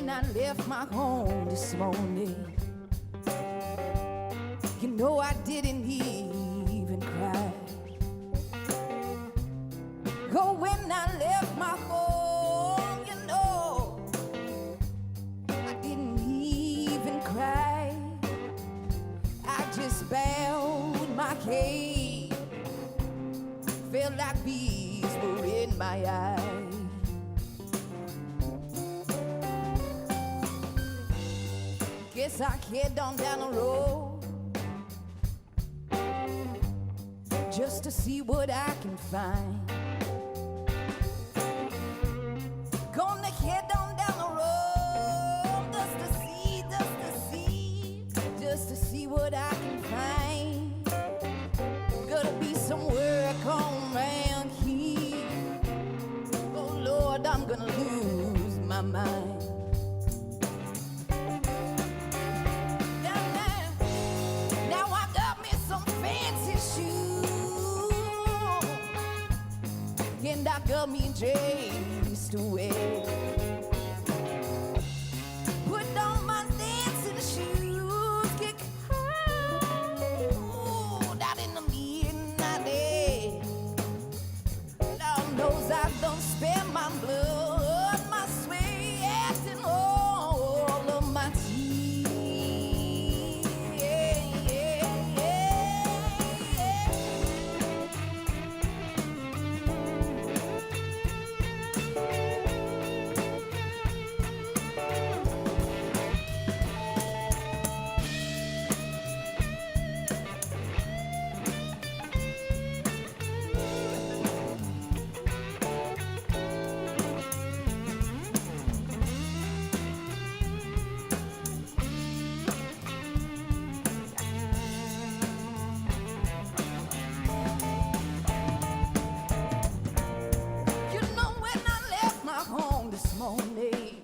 when I left my home this morning, you know I didn't even cry. Oh, when I left my home, you know I didn't even cry. I just bowed my head, felt like bees were in my eyes. Guess I head on down the road just to see what I can find. Gonna head on down the road just to see what I can find. Gotta be some work on around here. Oh Lord, I'm gonna lose my mind. Now I got me some fancy shoes, and I got me J's to wear. Put on my dancing shoes, get cold out in the midnight air. Lord knows I done spent my blood, my sweat, and all of my tears. You know when I left my home this morning,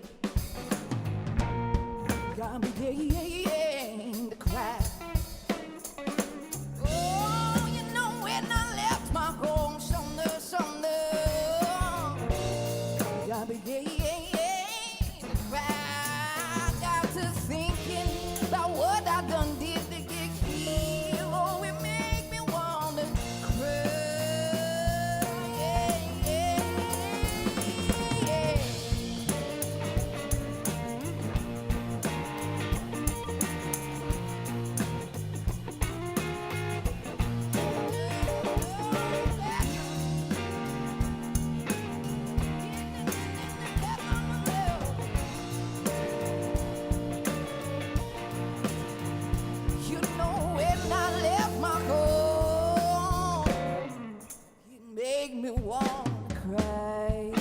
got me beginning to cry. Oh, you know when I left my home, Sunday, got me beginning to cry. Got to thinking about what I done did to get here. Oh, it make me wanna cry. You know when I left my home, it made me wanna cry.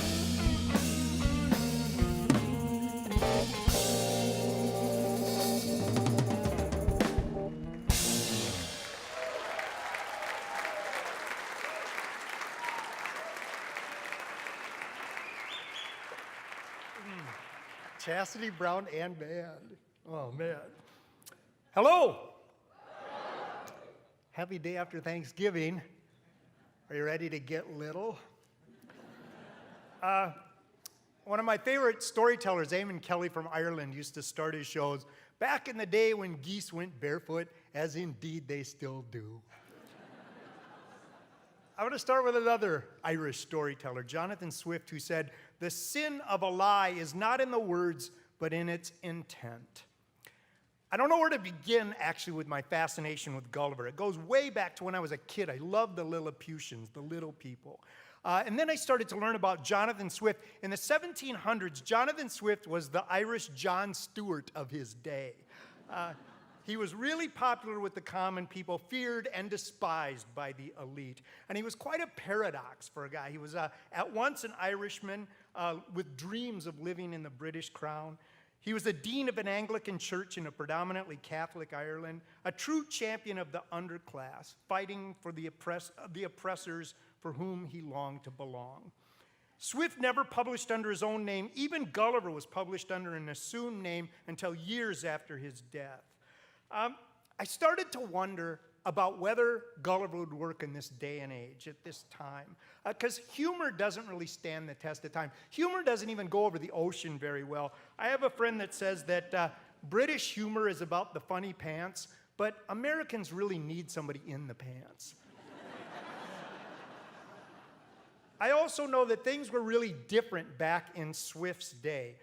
Chastity Brown and band. Oh, man. Hello. Happy day after Thanksgiving. Are you ready to get little? One of my favorite storytellers, Eamon Kelly from Ireland, used to start his shows back in the day when geese went barefoot, as indeed they still do. I want to start with another Irish storyteller, Jonathan Swift, who said, "The sin of a lie is not in the words, but in its intent." I don't know where to begin, actually, with my fascination with Gulliver. It goes way back to when I was a kid. I loved the Lilliputians, the little people. And then I started to learn about Jonathan Swift. In the 1700s, Jonathan Swift was the Irish Jon Stewart of his day. He was really popular with the common people, feared and despised by the elite. And he was quite a paradox for a guy. He was at once an Irishman with dreams of living in the British crown. He was the dean of an Anglican church in a predominantly Catholic Ireland, a true champion of the underclass, fighting for the oppressors for whom he longed to belong. Swift never published under his own name. Even Gulliver was published under an assumed name until years after his death. I started to wonder about whether Gulliver would work in this day and age, at this time. Because humor doesn't really stand the test of time. Humor doesn't even go over the ocean very well. I have a friend that says that British humor is about the funny pants, but Americans really need somebody in the pants. I also know that things were really different back in Swift's day.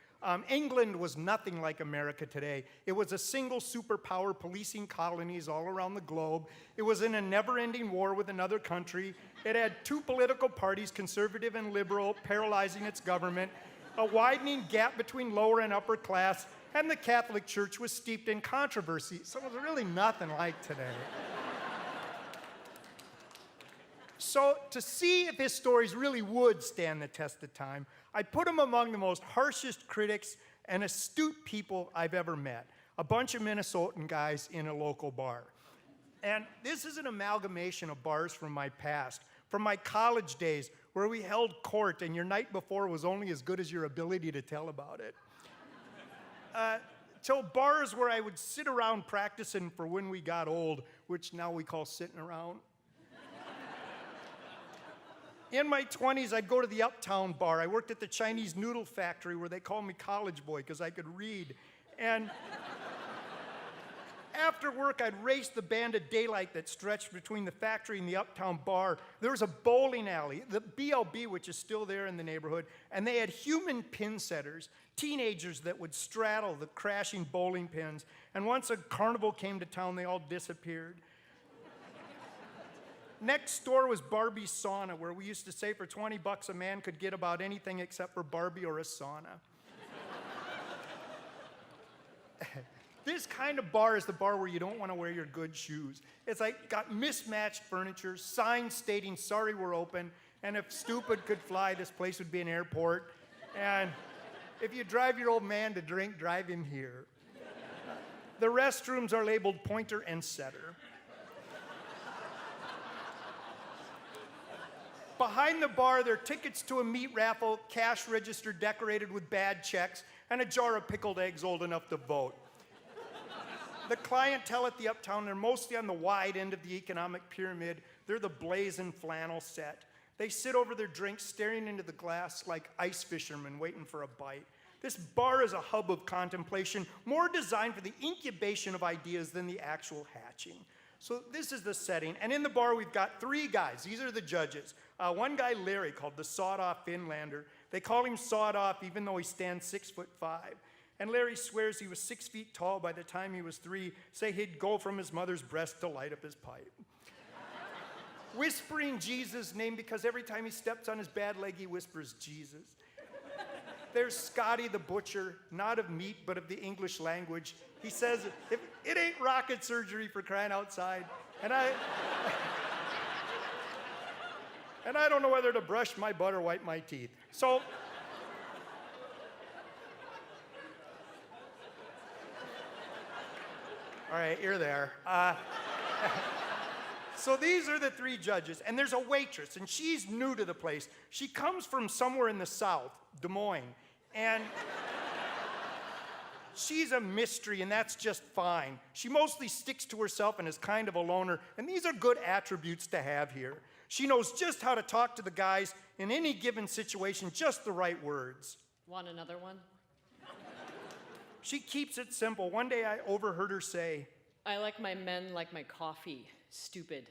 England was nothing like America today. It was a single superpower policing colonies all around the globe. It was in a never-ending war with another country. It had two political parties, conservative and liberal, paralyzing its government, a widening gap between lower and upper class, and the Catholic Church was steeped in controversy. So it was really nothing like today. So to see if his stories really would stand the test of time, I put him among the most harshest critics and astute people I've ever met. A bunch of Minnesotan guys in a local bar. And this is an amalgamation of bars from my past, from my college days where we held court and your night before was only as good as your ability to tell about it. Till bars where I would sit around practicing for when we got old, which now we call sitting around. In my 20s, I'd go to the Uptown bar. I worked at the Chinese noodle factory where they called me college boy because I could read. And after work, I'd race the band of daylight that stretched between the factory and the Uptown bar. There was a bowling alley, the BLB, which is still there in the neighborhood, and they had human pin setters, teenagers that would straddle the crashing bowling pins. And once a carnival came to town, they all disappeared. Next door was Barbie's Sauna, where we used to say for 20 bucks a man could get about anything except for Barbie or a sauna. This kind of bar is the bar where you don't want to wear your good shoes. It's like got mismatched furniture, signs stating, sorry, we're open, and if stupid could fly, this place would be an airport. And if you drive your old man to drink, drive him here. The restrooms are labeled pointer and setter. Behind the bar, there are tickets to a meat raffle, cash register decorated with bad checks, and a jar of pickled eggs old enough to vote. The clientele at the Uptown, they're mostly on the wide end of the economic pyramid. They're the blazing flannel set. They sit over their drinks, staring into the glass like ice fishermen waiting for a bite. This bar is a hub of contemplation, more designed for the incubation of ideas than the actual hatching. So this is the setting, and in the bar we've got three guys. These are the judges. One guy, Larry, called the sawed-off Finlander. They call him sawed off even though he stands 6'5". And Larry swears he was 6 feet tall by the time he was 3, say he'd go from his mother's breast to light up his pipe. Whispering Jesus, named because every time he steps on his bad leg, he whispers Jesus. There's Scotty the butcher, not of meat, but of the English language. He says, if it ain't rocket surgery for crying outside. And I don't know whether to brush my butt or wipe my teeth. So, all right, you're there. So these are the three judges, and there's a waitress, and she's new to the place. She comes from somewhere in the South, Des Moines, and she's a mystery, and that's just fine. She mostly sticks to herself and is kind of a loner, and these are good attributes to have here. She knows just how to talk to the guys in any given situation, just the right words. Want another one? She keeps it simple. One day I overheard her say, I like my men like my coffee. Stupid.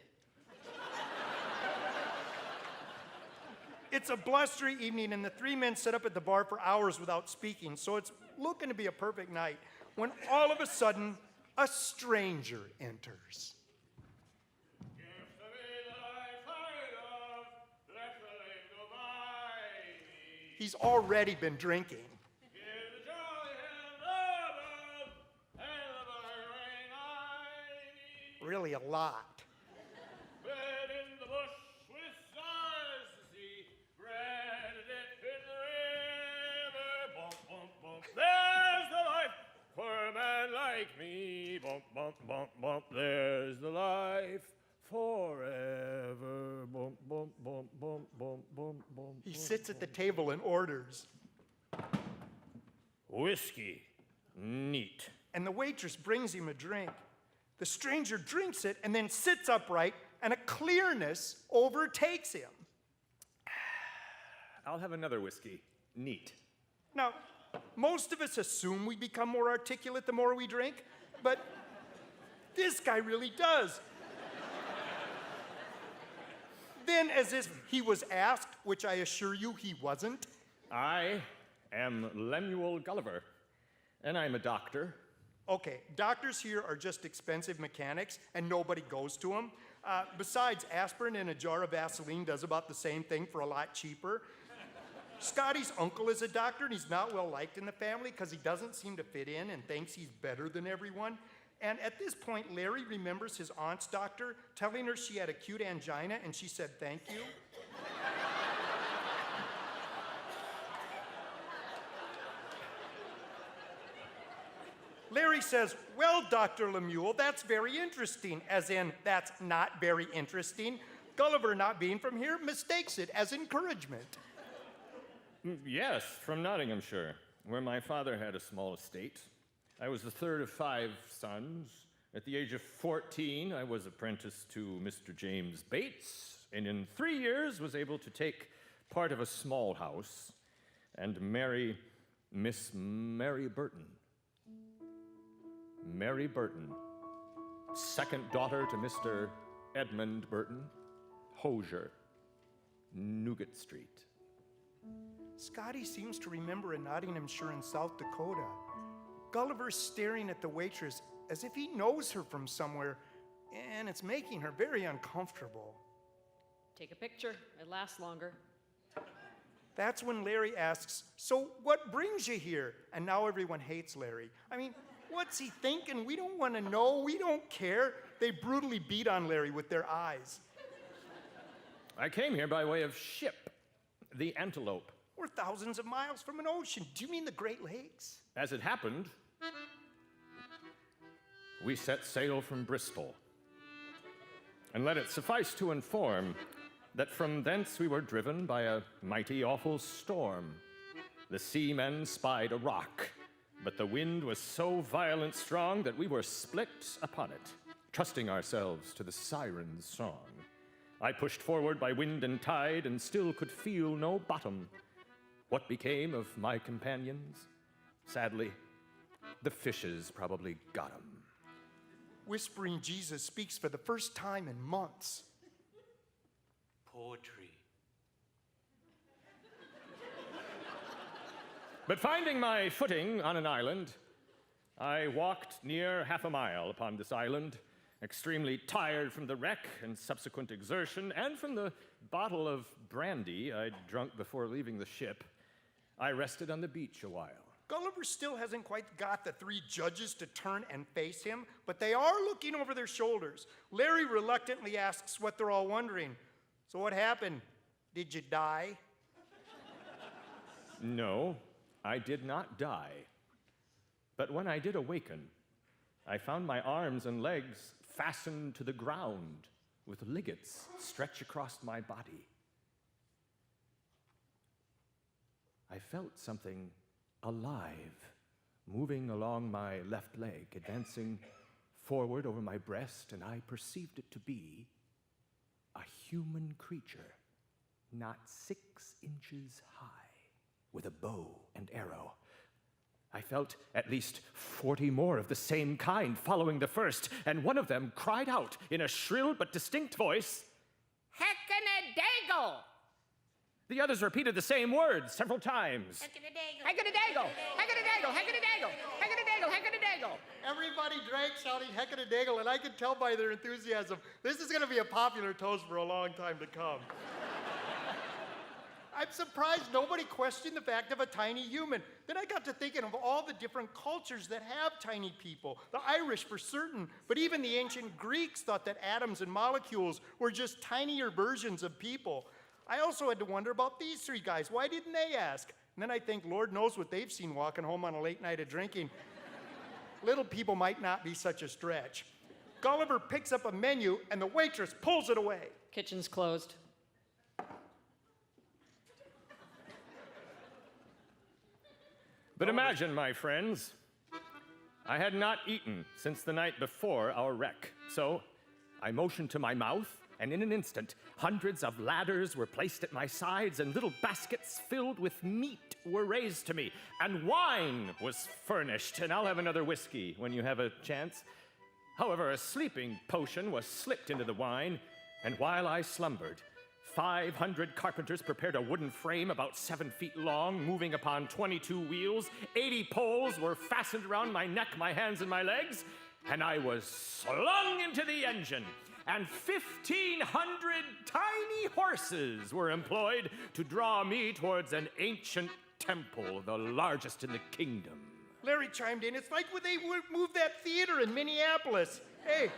It's a blustery evening, and the three men sit up at the bar for hours without speaking, so it's looking to be a perfect night, when all of a sudden, a stranger enters. He's already been drinking. Really a lot. There's the life for a man like me. Bump, bump, bump, bump. There's the life forever. Bump, bump, bump, bump, bump, bump, bump. He sits at the table and orders. Whiskey. Neat. And the waitress brings him a drink. The stranger drinks it and then sits upright, and a clearness overtakes him. I'll have another whiskey. Neat. Now, most of us assume we become more articulate the more we drink, but this guy really does. Then, as if he was asked, which I assure you he wasn't, I am Lemuel Gulliver, and I'm a doctor. okay, doctors here are just expensive mechanics, and nobody goes to them. Besides, aspirin in a jar of Vaseline does about the same thing for a lot cheaper. Scotty's uncle is a doctor, and he's not well liked in the family because he doesn't seem to fit in and thinks he's better than everyone. And at this point, Larry remembers his aunt's doctor telling her she had acute angina, and she said, "Thank you." Larry says, "Well, Dr. Lemuel, that's very interesting," as in, that's not very interesting. Gulliver, not being from here, mistakes it as encouragement. Yes, from Nottinghamshire, where my father had a small estate. I was the third of 5 sons. At the age of 14, I was apprenticed to Mr. James Bates, and in 3 years was able to take part of a small house and marry Miss Mary Burton. Mary Burton, second daughter to Mr. Edmund Burton, Hosier, Newgate Street. Scotty seems to remember a Nottinghamshire in South Dakota. Gulliver's staring at the waitress as if he knows her from somewhere, and it's making her very uncomfortable. Take a picture. It lasts longer. That's when Larry asks, "So what brings you here?" And now everyone hates Larry. I mean, what's he thinking? We don't want to know. We don't care. They brutally beat on Larry with their eyes. I came here by way of ship, the Antelope. We're thousands of miles from an ocean. Do you mean the Great Lakes? As it happened, we set sail from Bristol. And let it suffice to inform that from thence we were driven by a mighty awful storm. The seamen spied a rock, but the wind was so violent strong that we were split upon it, trusting ourselves to the siren's song. I pushed forward by wind and tide, and still could feel no bottom. What became of my companions? Sadly, the fishes probably got 'em. Whispering Jesus speaks for the first time in months. Poetry. But finding my footing on an island, I walked near half a mile upon this island, extremely tired from the wreck and subsequent exertion, and from the bottle of brandy I'd drunk before leaving the ship. I rested on the beach a while. Gulliver still hasn't quite got the 3 judges to turn and face him, but they are looking over their shoulders. Larry reluctantly asks what they're all wondering. "So what happened? Did you die?" No, I did not die. But when I did awaken, I found my arms and legs fastened to the ground with ligates stretched across my body. I felt something alive moving along my left leg, advancing forward over my breast, and I perceived it to be a human creature, not 6 inches high, with a bow and arrow. I felt at least 40 more of the same kind following the first, and one of them cried out in a shrill but distinct voice, "Heck-a-na-dagle!" The others repeated the same words several times. Heck-a-na-dagle! Heck-a-na-dagle! Heck-a-na-dagle! Heck-a-na-dagle! Heck-a-na-dagle! Heck-a-na-dagle! Everybody drank shouting heck-a-da-dagle, and I could tell by their enthusiasm, this is going to be a popular toast for a long time to come. I'm surprised nobody questioned the fact of a tiny human. Then I got to thinking of all the different cultures that have tiny people. The Irish for certain, but even the ancient Greeks thought that atoms and molecules were just tinier versions of people. I also had to wonder about these 3 guys. Why didn't they ask? And then I think, Lord knows what they've seen walking home on a late night of drinking. Little people might not be such a stretch. Gulliver picks up a menu, and the waitress pulls it away. Kitchen's closed. But imagine, my friends, I had not eaten since the night before our wreck, so I motioned to my mouth, and in an instant, hundreds of ladders were placed at my sides, and little baskets filled with meat were raised to me, and wine was furnished, and I'll have another whiskey when you have a chance. However, a sleeping potion was slipped into the wine, and while I slumbered, 500 carpenters prepared a wooden frame about 7 feet long, moving upon 22 wheels. 80 poles were fastened around my neck, my hands, and my legs, and I was slung into the engine. And 1,500 tiny horses were employed to draw me towards an ancient temple, the largest in the kingdom. Larry chimed in. It's like when they moved that theater in Minneapolis. Hey,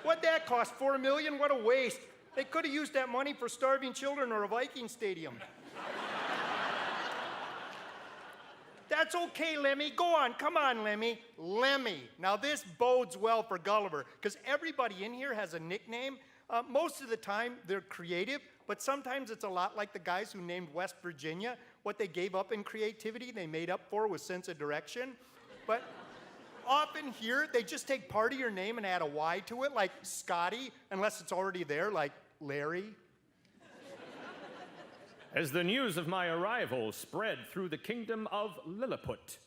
what'd that cost? $4 million? What a waste. They could have used that money for starving children or a Viking stadium. That's okay, Lemmy. Go on. Come on, Lemmy. Lemmy. Now, this bodes well for Gulliver, because everybody in here has a nickname. Most of the time, they're creative, but sometimes it's a lot like the guys who named West Virginia. What they gave up in creativity, they made up for with sense of direction. But often here, they just take part of your name and add a Y to it, like Scotty, unless it's already there, like Larry. As the news of my arrival spread through the kingdom of Lilliput,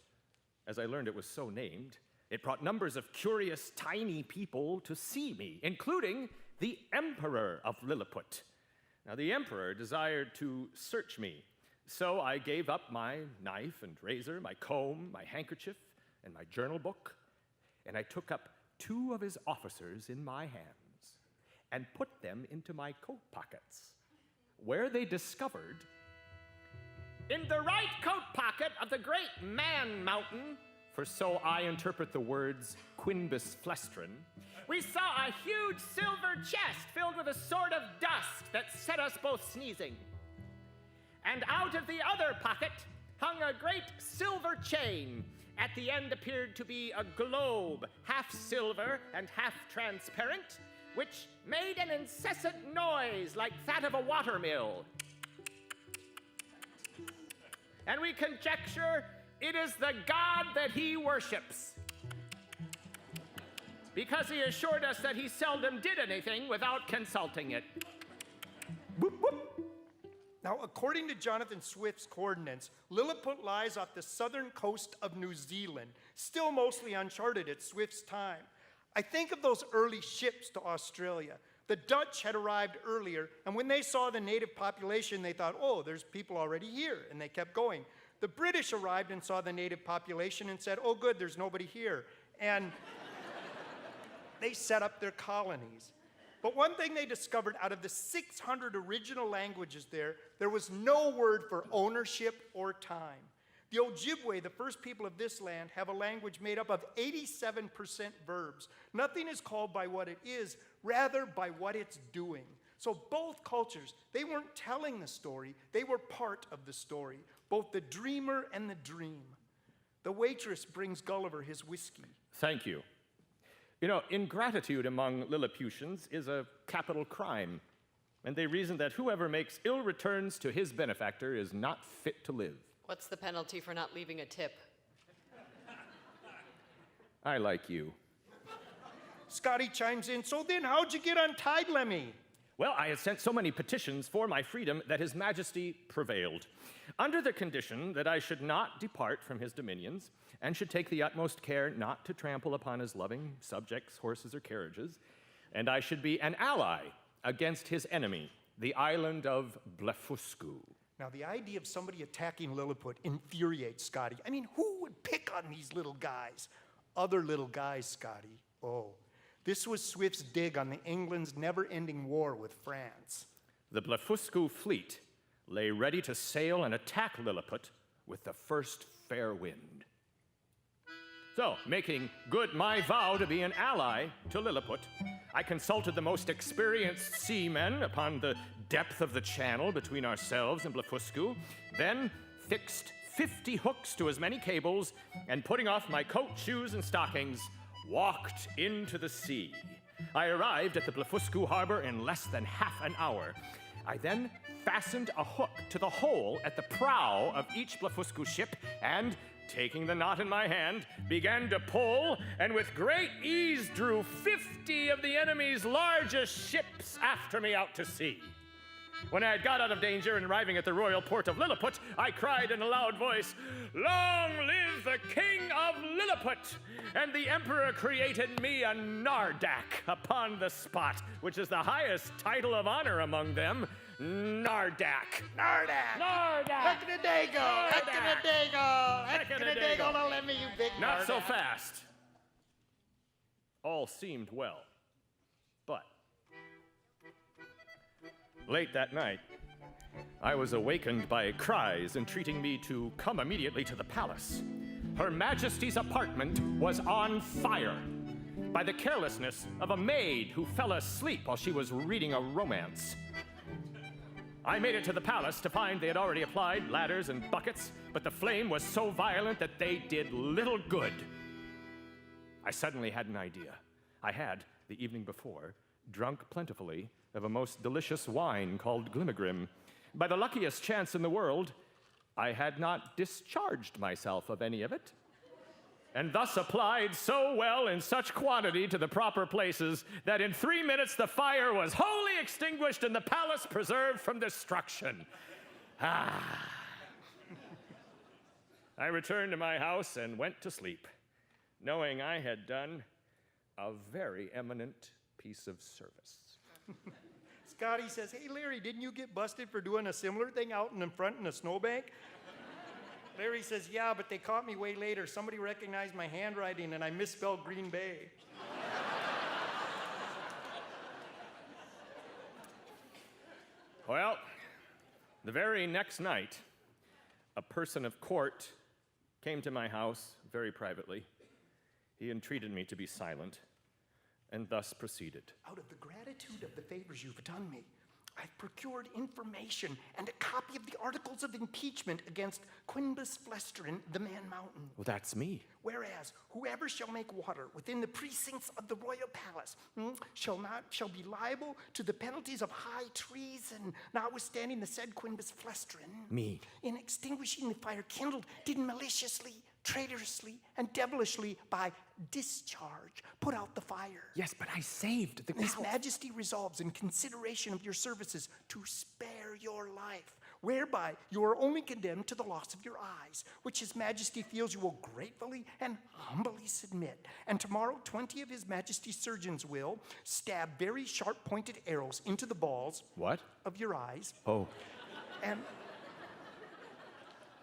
as I learned it was so named, it brought numbers of curious, tiny people to see me, including the Emperor of Lilliput. Now, the Emperor desired to search me, so I gave up my knife and razor, my comb, my handkerchief, and my journal book, and I took up 2 of his officers in my hands and put them into my coat pockets, where they discovered, in the right coat pocket of the great Man Mountain, for so I interpret the words Quinbus Flestrin, we saw a huge silver chest filled with a sort of dust that set us both sneezing. And out of the other pocket hung a great silver chain. At the end appeared to be a globe, half silver and half transparent, which made an incessant noise like that of a watermill. And we conjecture it is the god that he worships, because he assured us that he seldom did anything without consulting it. Whoop, whoop. Now, according to Jonathan Swift's coordinates, Lilliput lies off the southern coast of New Zealand, still mostly uncharted at Swift's time. I think of those early ships to Australia. The Dutch had arrived earlier, and when they saw the native population, they thought, oh, there's people already here, and they kept going. The British arrived and saw the native population and said, oh, good, there's nobody here. And they set up their colonies. But one thing they discovered, out of the 600 original languages there was no word for ownership or time. The Ojibwe, the first people of this land, have a language made up of 87% verbs. Nothing is called by what it is, rather by what it's doing. So both cultures, they weren't telling the story, they were part of the story, both the dreamer and the dream. The waitress brings Gulliver his whiskey. Thank you. You know, ingratitude among Lilliputians is a capital crime, and they reason that whoever makes ill returns to his benefactor is not fit to live. What's the penalty for not leaving a tip? I like you. Scotty chimes in, so then how'd you get untied, Lemmy? Well, I had sent so many petitions for my freedom that His Majesty prevailed, under the condition that I should not depart from his dominions, and should take the utmost care not to trample upon his loving subjects, horses, or carriages, and I should be an ally against his enemy, the island of Blefuscu. Now, the idea of somebody attacking Lilliput infuriates Scotty. I mean, who would pick on these little guys? Other little guys, Scotty. Oh, this was Swift's dig on the England's never-ending war with France. The Blefuscu fleet lay ready to sail and attack Lilliput with the first fair wind. So, making good my vow to be an ally to Lilliput, I consulted the most experienced seamen upon the depth of the channel between ourselves and Blefuscu, then fixed 50 hooks to as many cables, and putting off my coat, shoes, and stockings, walked into the sea. I arrived at the Blefuscu harbor in less than half an hour. I then fastened a hook to the hole at the prow of each Blefuscu ship, and taking the knot in my hand, began to pull, and with great ease drew 50 of the enemy's largest ships after me out to sea. When I had got out of danger and arriving at the royal port of Lilliput, I cried in a loud voice, "Long live the King of Lilliput!" And the emperor created me a Nardak upon the spot, which is the highest title of honor among them, Nardak. Nardak! Nardak! Heck in a dago! Heck in a dago! Heck in a dago! Don't let me, you big Not Nardak. so fast. All seemed well, but late that night, I was awakened by cries entreating me to come immediately to the palace. Her Majesty's apartment was on fire by the carelessness of a maid who fell asleep while she was reading a romance. I made it to the palace to find they had already applied ladders and buckets, but the flame was so violent that they did little good. I suddenly had an idea. I had, the evening before, drunk plentifully of a most delicious wine called Glimmergrim. By the luckiest chance in the world, I had not discharged myself of any of it, and thus applied so well in such quantity to the proper places that in 3 minutes the fire was wholly extinguished and the palace preserved from destruction. I returned to my house and went to sleep, knowing I had done a very eminent piece of service. Scotty says, "Hey, Larry, didn't you get busted for doing a similar thing out in the front in a snowbank?" Larry says, "Yeah, but they caught me way later. Somebody recognized my handwriting and I misspelled Green Bay." Well, the very next night, a person of court came to my house very privately. He entreated me to be silent, and thus proceeded. "Out of the gratitude of the favors you've done me, I've procured information and a copy of the articles of impeachment against Quinbus Flestrin, the Man Mountain. Well, that's me. Whereas whoever shall make water within the precincts of the royal palace shall be liable to the penalties of high treason, notwithstanding the said Quinbus Flestrin, Me. in extinguishing the fire kindled, did maliciously, traitorously, and devilishly by discharge put out the fire. Yes, but I saved the His Majesty resolves, in consideration of your services, to spare your life, whereby you are only condemned to the loss of your eyes, which His Majesty feels you will gratefully and humbly submit. And tomorrow, 20 of His Majesty's surgeons will stab very sharp-pointed arrows into the balls What? of your eyes, Oh. and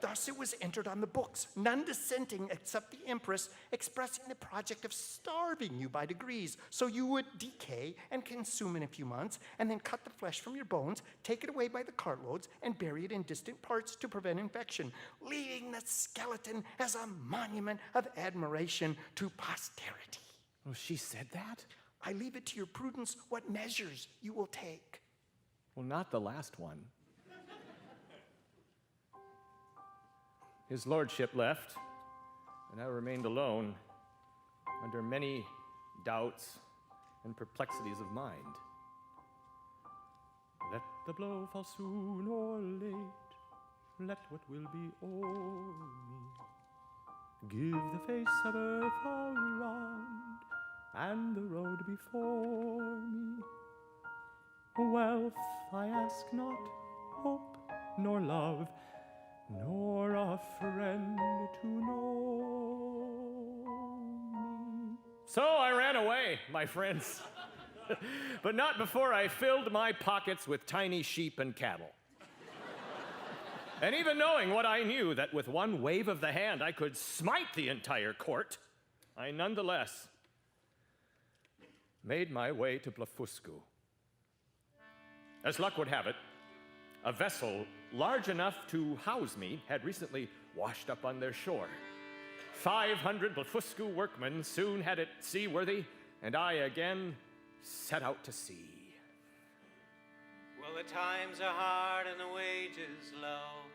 thus it was entered on the books, none dissenting except the Empress, expressing the project of starving you by degrees, so you would decay and consume in a few months, and then cut the flesh from your bones, take it away by the cartloads, and bury it in distant parts to prevent infection, leaving the skeleton as a monument of admiration to posterity. Oh, she said that? I leave it to your prudence what measures you will take." Well, not the last one. His lordship left, and I remained alone, under many doubts and perplexities of mind. Let the blow fall soon or late, let what will be o'er me. Give the face of earth all round, and the road before me. Wealth I ask not, hope nor love, nor a friend to know me. So I ran away, my friends, but not before I filled my pockets with tiny sheep and cattle. And even knowing what I knew, that with one wave of the hand I could smite the entire court, I nonetheless made my way to Blefuscu. As luck would have it, a vessel large enough to house me had recently washed up on their shore. 500 Blefuscu workmen soon had it seaworthy, and I again set out to sea. Well, the times are hard and the wages low.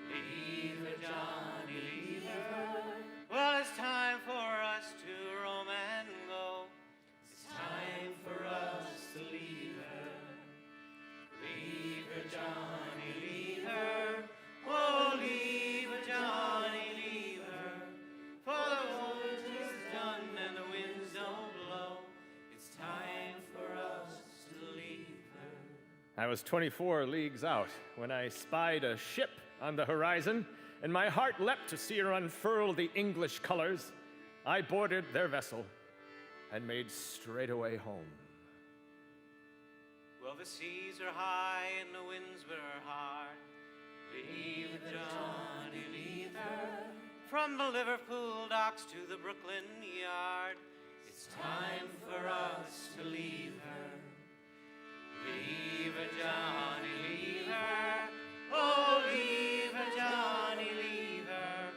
Leave her, Johnny, leave her. Well, it's time for us to roam and go. It's time for us to leave her. Leave her, Johnny, leave her. Oh, leave her, Johnny, leave her. I was 24 leagues out when I spied a ship on the horizon, and my heart leapt to see her unfurl the English colors. I boarded their vessel and made straightaway home. Well, the seas are high and the winds were hard. Leave her, Johnny, leave her. From the Liverpool docks to the Brooklyn yard, it's time for us to leave her. Leave her, Johnny, leave her. Oh, leave her, Johnny, leave her.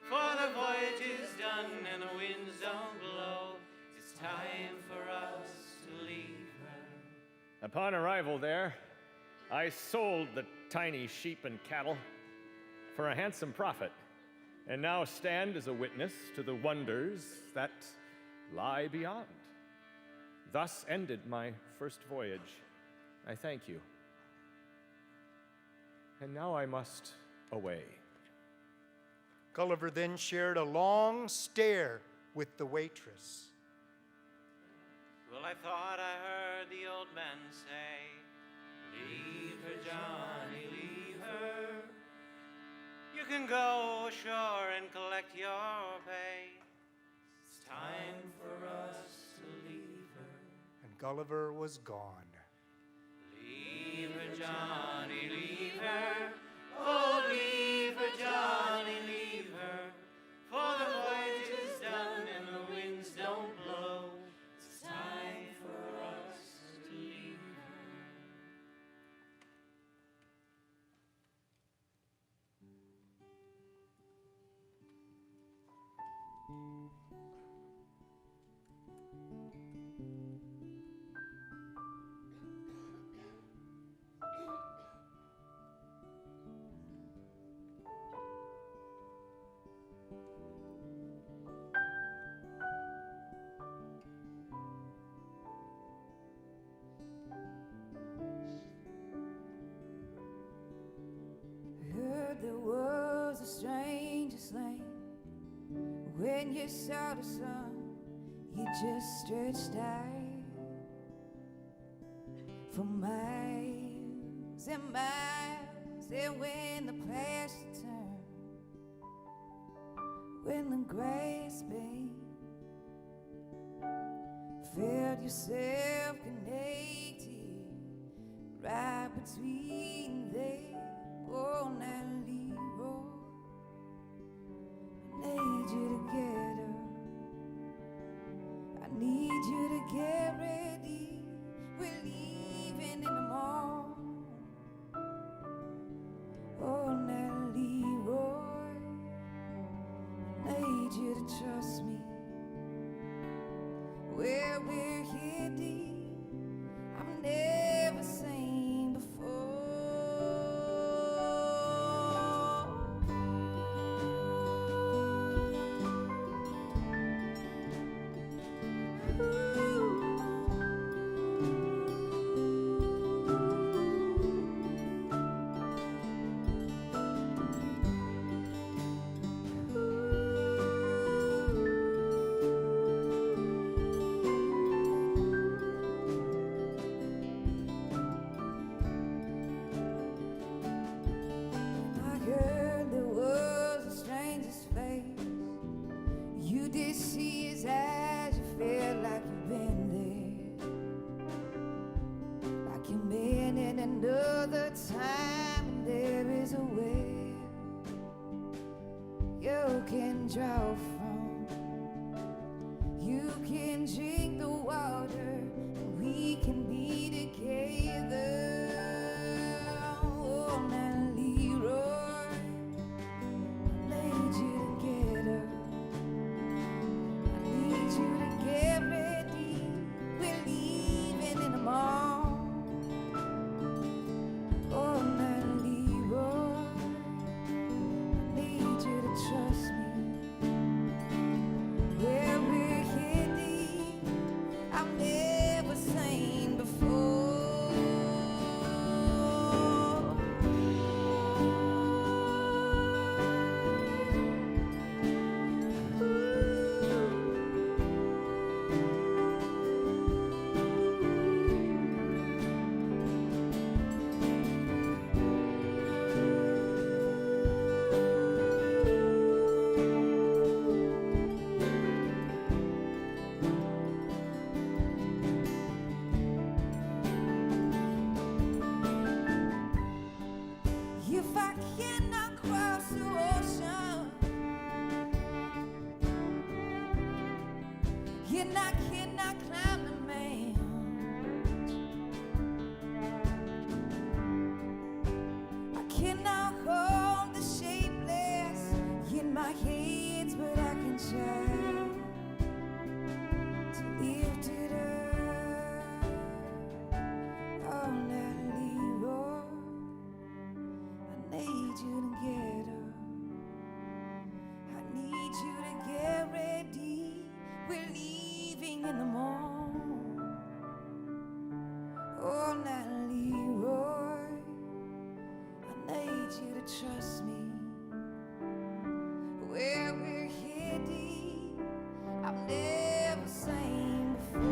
For the voyage is done and the winds don't blow. It's time for us to leave her. Upon arrival there, I sold the tiny sheep and cattle for a handsome profit, and now stand as a witness to the wonders that lie beyond. Thus ended my first voyage. I thank you. And now I must away. Gulliver then shared a long stare with the waitress. Well, I thought I heard the old man say, leave her, Johnny, leave her. You can go ashore and collect your pay. It's time for us to leave her. And Gulliver was gone. Leave her, Johnny, leave her. Oh, leave her, Johnny, leave her. For the voyage is done and the winds don't blow. It's time for us to leave her. Heard there was a strangest land. When you saw the sun, you just stretched out for miles and miles. And when the pasture turned, when the grass bent, felt yourself connected right between them. Oh, now Leroy, I need you to get up. I need you to get ready. We're leaving in the morning. Oh, now Leroy, I need you to trust me. Where we're heading, I've never seen before. I heard there was a stranger's face. You did see his eyes, you felt like you've been there, like you've been in another time. And there is a well you can draw from. You can drink the water, and we can be together. Oh, now Leroy, I need you to get up. I need you to get ready. We're leaving in the morning. Oh, now Leroy, I need you to trust me. Where we're heading, I've never seen before. cannot climb the mountains. I cannot hold the shapeless in my hands, but I can try to lift it up. Oh, Natalie Roy, I need you to get up. I need you to get ready. We're leaving in the morning. Oh, Natalie Roy, I need you to trust me. Where we're heading, I've never seen before.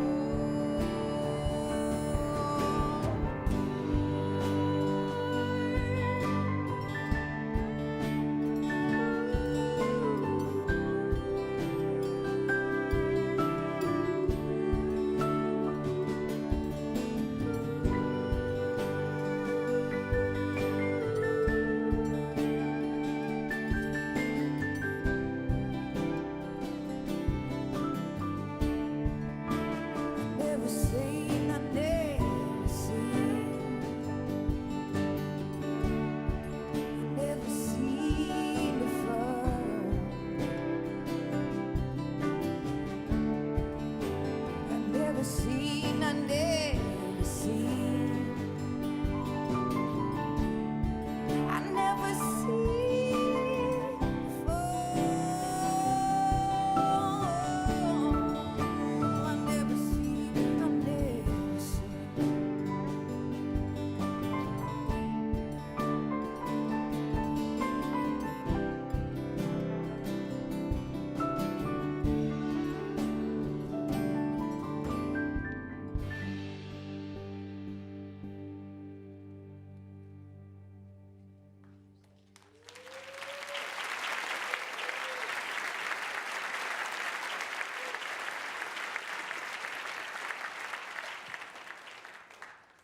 Never seen, I never seen. I never seen before. I never seen, I never seen. I never seen before. I never seen, I never seen.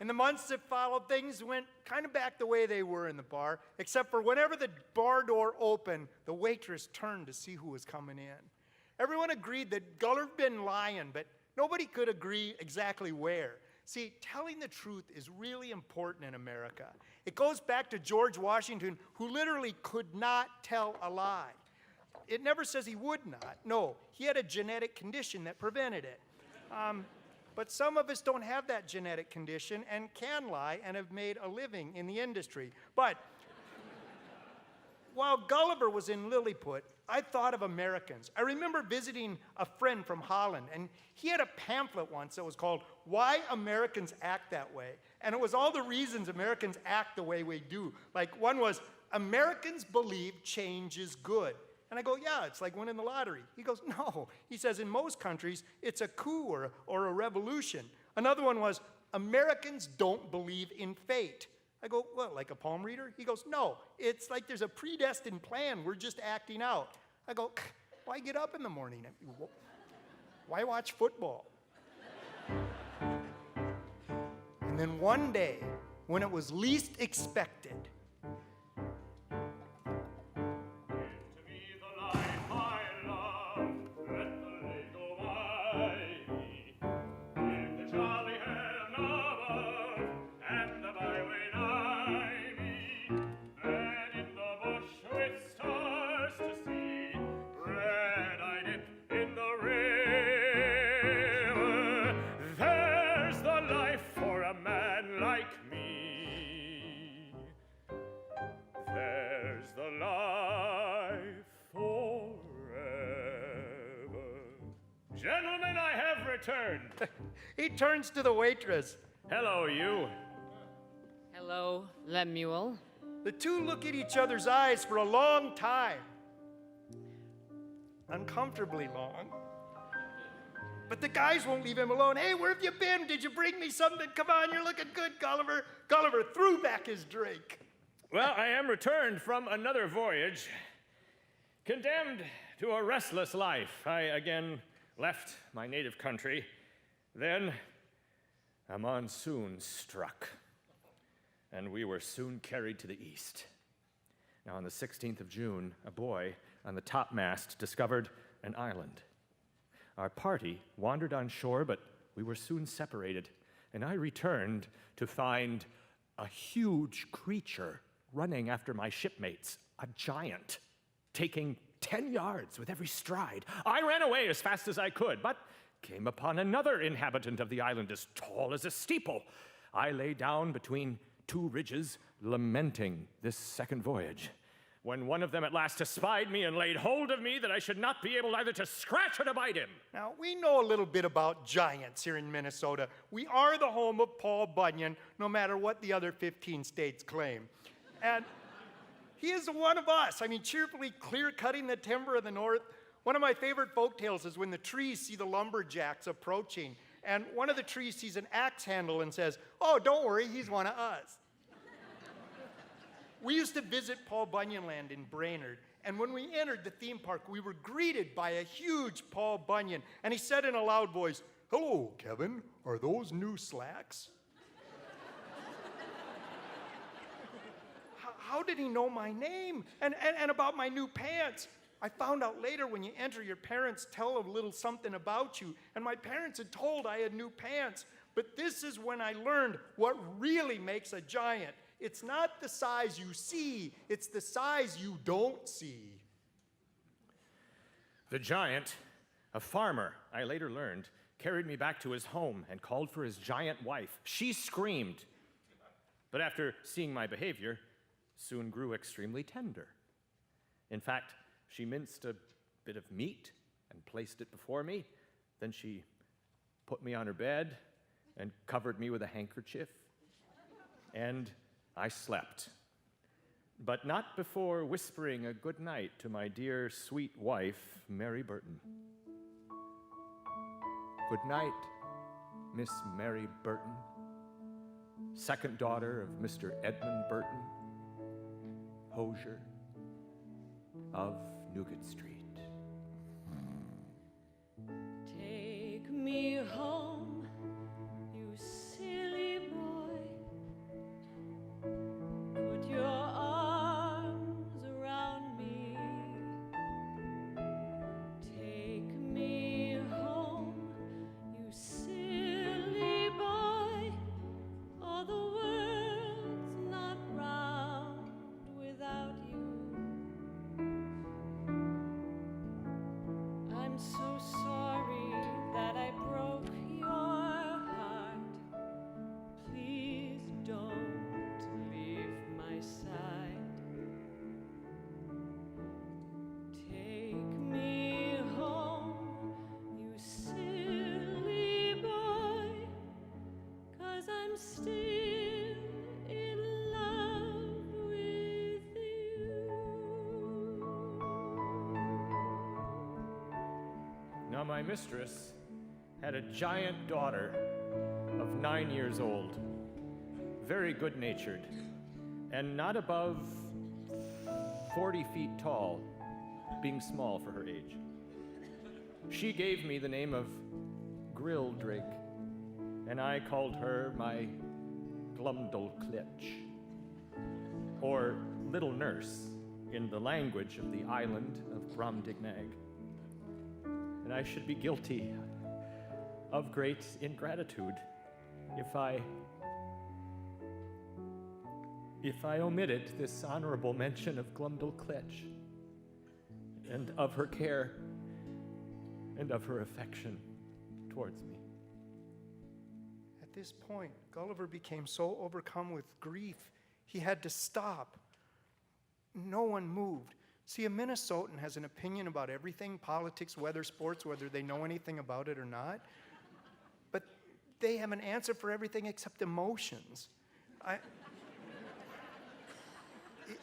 In the months that followed, things went kind of back the way they were in the bar, except for whenever the bar door opened, the waitress turned to see who was coming in. Everyone agreed that Gulliver had been lying, but nobody could agree exactly where. See, telling the truth is really important in America. It goes back to George Washington, who literally could not tell a lie. It never says he would not. No, he had a genetic condition that prevented it. But some of us don't have that genetic condition and can lie and have made a living in the industry. But while Gulliver was in Lilliput, I thought of Americans. I remember visiting a friend from Holland, and he had a pamphlet once that was called Why Americans Act That Way. And it was all the reasons Americans act the way we do. Like one was, Americans believe change is good. And I go, yeah, it's like winning the lottery. He goes, no. He says, in most countries, it's a coup or a revolution. Another one was, Americans don't believe in fate. I go, well, like a palm reader? He goes, no, it's like there's a predestined plan. We're just acting out. I go, why get up in the morning? Why watch football? And then one day, when it was least expected, Gentlemen, I have returned. he turns to the waitress. Hello, you. Hello, Lemuel. The two look at each other's eyes for a long time. Uncomfortably long. But the guys won't leave him alone. Hey, where have you been? Did you bring me something? Come on, you're looking good, Gulliver. Gulliver threw back his drink. Well, I am returned from another voyage, condemned to a restless life. I again left my native country. Then a monsoon struck, and we were soon carried to the east. Now, on the 16th of June, a boy on the topmast discovered an island. Our party wandered on shore, but we were soon separated, and I returned to find a huge creature running after my shipmates, a giant, taking 10 yards with every stride. I ran away as fast as I could, but came upon another inhabitant of the island as tall as a steeple. I lay down between two ridges, lamenting this second voyage, when one of them at last espied me and laid hold of me that I should not be able either to scratch or to bite him. Now, we know a little bit about giants here in Minnesota. We are the home of Paul Bunyan, no matter what the other 15 states claim. And he is one of us. I mean, cheerfully clear-cutting the timber of the north. One of my favorite folk tales is when the trees see the lumberjacks approaching, and one of the trees sees an axe handle and says, "Oh, don't worry, he's one of us." We used to visit Paul Bunyan Land in Brainerd, and when we entered the theme park, we were greeted by a huge Paul Bunyan, and he said in a loud voice, "Hello, Kevin, are those new slacks?" How did he know my name and about my new pants? I found out later when you enter, your parents tell a little something about you, and my parents had told I had new pants, but this is when I learned what really makes a giant. It's not the size you see, it's the size you don't see. The giant, a farmer, I later learned, carried me back to his home and called for his giant wife. She screamed, but after seeing my behavior, soon grew extremely tender. In fact, she minced a bit of meat and placed it before me. Then she put me on her bed and covered me with a handkerchief, and I slept, but not before whispering a good night to my dear, sweet wife, Mary Burton. Good night, Miss Mary Burton, second daughter of Mr. Edmund Burton, hosier of Newgate Street. Take me home, you silly boy. Put your arms around me. Take me home, you silly boy. All the world's not round without you. I'm so sorry that I broke your heart. Please don't leave my side. Take me home, you silly boy, 'cause I'm still in love with you. Now, my mistress had a giant daughter of 9 years old, very good-natured, and not above 40 feet tall, being small for her age. She gave me the name of Grilldrake, and I called her my Glumdalclitch, or Little Nurse, in the language of the island of Bromdignag. And I should be guilty of great ingratitude if I omitted this honorable mention of Glumdalclitch, and of her care and of her affection towards me. At this point, Gulliver became so overcome with grief, he had to stop. No one moved. See, a Minnesotan has an opinion about everything, politics, weather, sports, whether they know anything about it or not. But they have an answer for everything except emotions.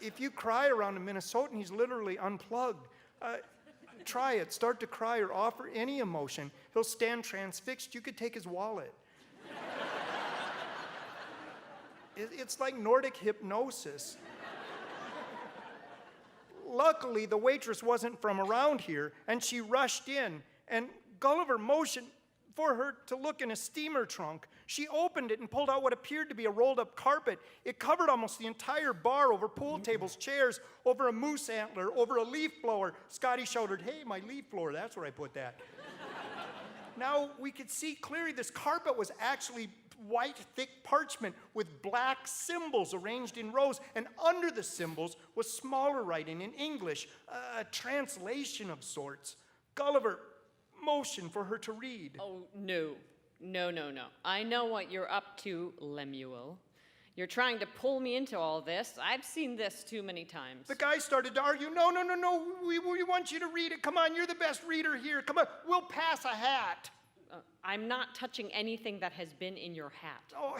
If you cry around a Minnesotan, he's literally unplugged. Try it. Start to cry or offer any emotion. He'll stand transfixed. You could take his wallet. It's like Nordic hypnosis. Luckily, the waitress wasn't from around here, and she rushed in, and Gulliver motioned for her to look in a steamer trunk. She opened it and pulled out what appeared to be a rolled-up carpet. It covered almost the entire bar, over pool tables, chairs, over a moose antler, over a leaf blower. Scotty shouted, "Hey, my leaf blower, that's where I put that." Now we could see clearly this carpet was actually white, thick parchment with black symbols arranged in rows, and under the symbols was smaller writing in English, a translation of sorts. Gulliver motioned for her to read. Oh, no. No. I know what you're up to, Lemuel. You're trying to pull me into all this. I've seen this too many times. The guy started to argue. No, we want you to read it. Come on, you're the best reader here. Come on, we'll pass a hat. I'm not touching anything that has been in your hat. Oh,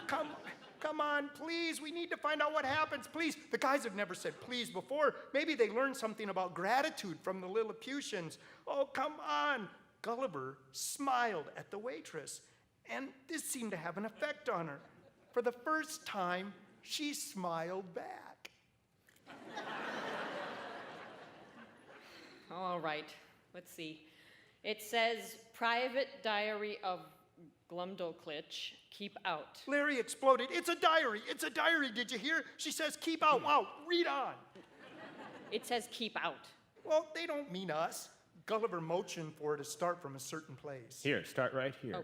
come on, please. We need to find out what happens, please. The guys have never said please before. Maybe they learned something about gratitude from the Lilliputians. Oh, come on. Gulliver smiled at the waitress, and this seemed to have an effect on her. For the first time, she smiled back. All right, let's see. It says, Private Diary of Glumdalclitch, keep out. Larry exploded. It's a diary. It's a diary. Did you hear? She says, keep out. Wow, read on. It says, keep out. Well, they don't mean us. Gulliver motioned for her to start from a certain place. Here, start right here. Oh,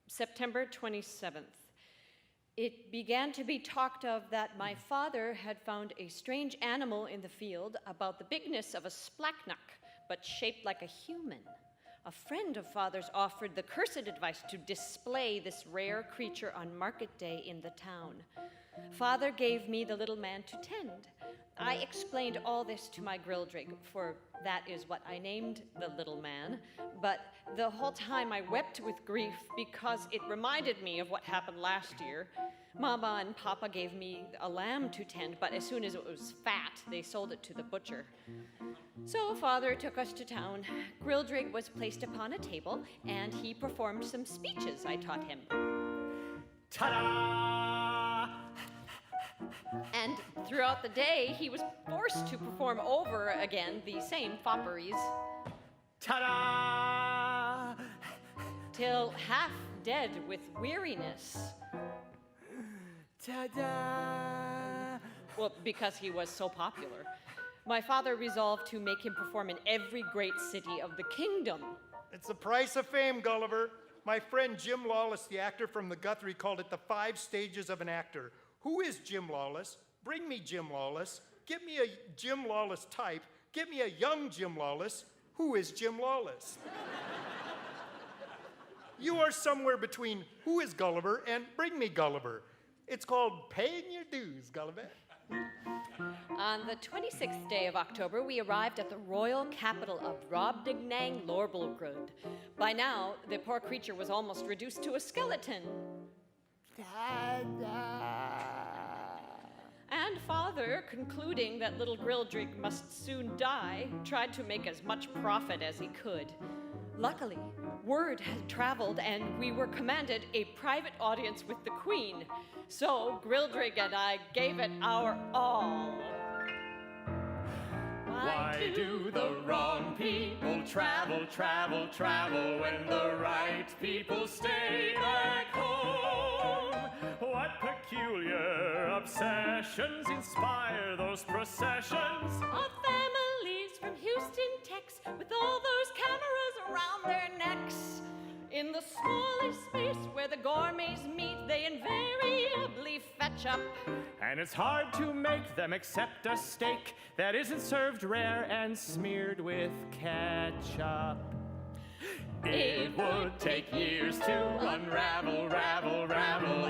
September 27th. It began to be talked of that my father had found a strange animal in the field about the bigness of a splacknock, but shaped like a human. A friend of father's offered the cursed advice to display this rare creature on market day in the town. Father gave me the little man to tend. I explained all this to my Grildrig, for that is what I named the little man, but the whole time I wept with grief because it reminded me of what happened last year. Mama and Papa gave me a lamb to tend, but as soon as it was fat, they sold it to the butcher. So Father took us to town. Grildrig was placed upon a table, and he performed some speeches I taught him. Ta-da! And throughout the day, he was forced to perform over again the same fopperies. Ta-da! Till half dead with weariness. Ta-da! Well, because he was so popular. My father resolved to make him perform in every great city of the kingdom. It's the price of fame, Gulliver. My friend Jim Lawless, the actor from the Guthrie, called it the 5 stages of an actor. Who is Jim Lawless? Bring me Jim Lawless. Get me a Jim Lawless type. Get me a young Jim Lawless. Who is Jim Lawless? You are somewhere between who is Gulliver and bring me Gulliver. It's called paying your dues, Gulliver. On the 26th day of October, we arrived at the royal capital of Brobdingnag Lorbalgrud. By now, the poor creature was almost reduced to a skeleton. And Father, concluding that little Grildrig must soon die, tried to make as much profit as he could. Luckily, word had traveled and we were commanded a private audience with the Queen. So Grildrig and I gave it our all. Why do the wrong people travel when the right people stay back home? What peculiar obsessions inspire those processions Of families from Houston, Texas, with all those cameras around their necks. In the smallest space where the gourmets meet, they invariably fetch up. And it's hard to make them accept a steak that isn't served rare and smeared with ketchup. It would take years to unravel, ravel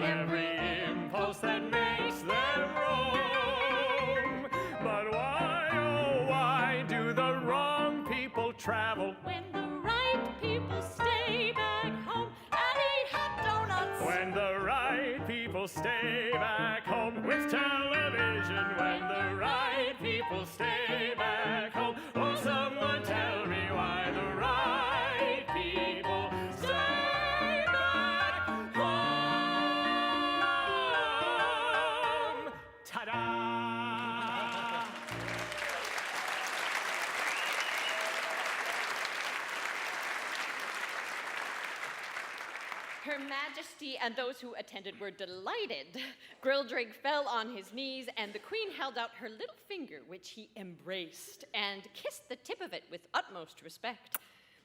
every impulse that makes them roam. But why, oh why do the wrong people travel When the right people stay back home and eat hot donuts. when the right people stay back home with television? When the right people stay back home. Oh, someone tell me why the right people stay back home. Ta-da! Her Majesty and those who attended were delighted. Grildrig fell on his knees, and the Queen held out her little finger, which he embraced and kissed the tip of it with utmost respect.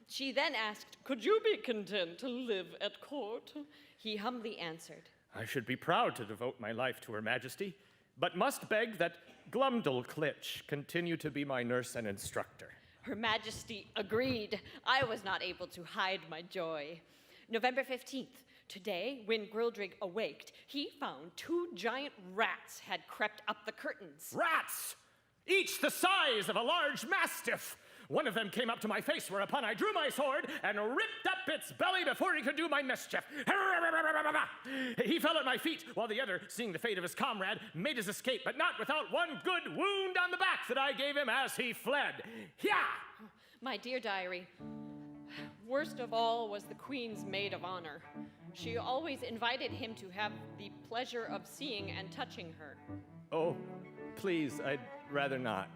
She then asked, "Could you be content to live at court?" He humbly answered, I should be proud to devote my life to Her Majesty, but must beg that Glumdalclitch continue to be my nurse and instructor. Her Majesty agreed. I was not able to hide my joy. November 15th. Today, when Grildrig awaked, he found 2 giant rats had crept up the curtains. Rats! Each the size of a large mastiff! One of them came up to my face, whereupon I drew my sword and ripped up its belly before he could do my mischief. He fell at my feet, while the other, seeing the fate of his comrade, made his escape, but not without one good wound on the back that I gave him as he fled. Hyah! My dear diary, worst of all was the Queen's maid of honor. She always invited him to have the pleasure of seeing and touching her. Oh, please, I'd rather not.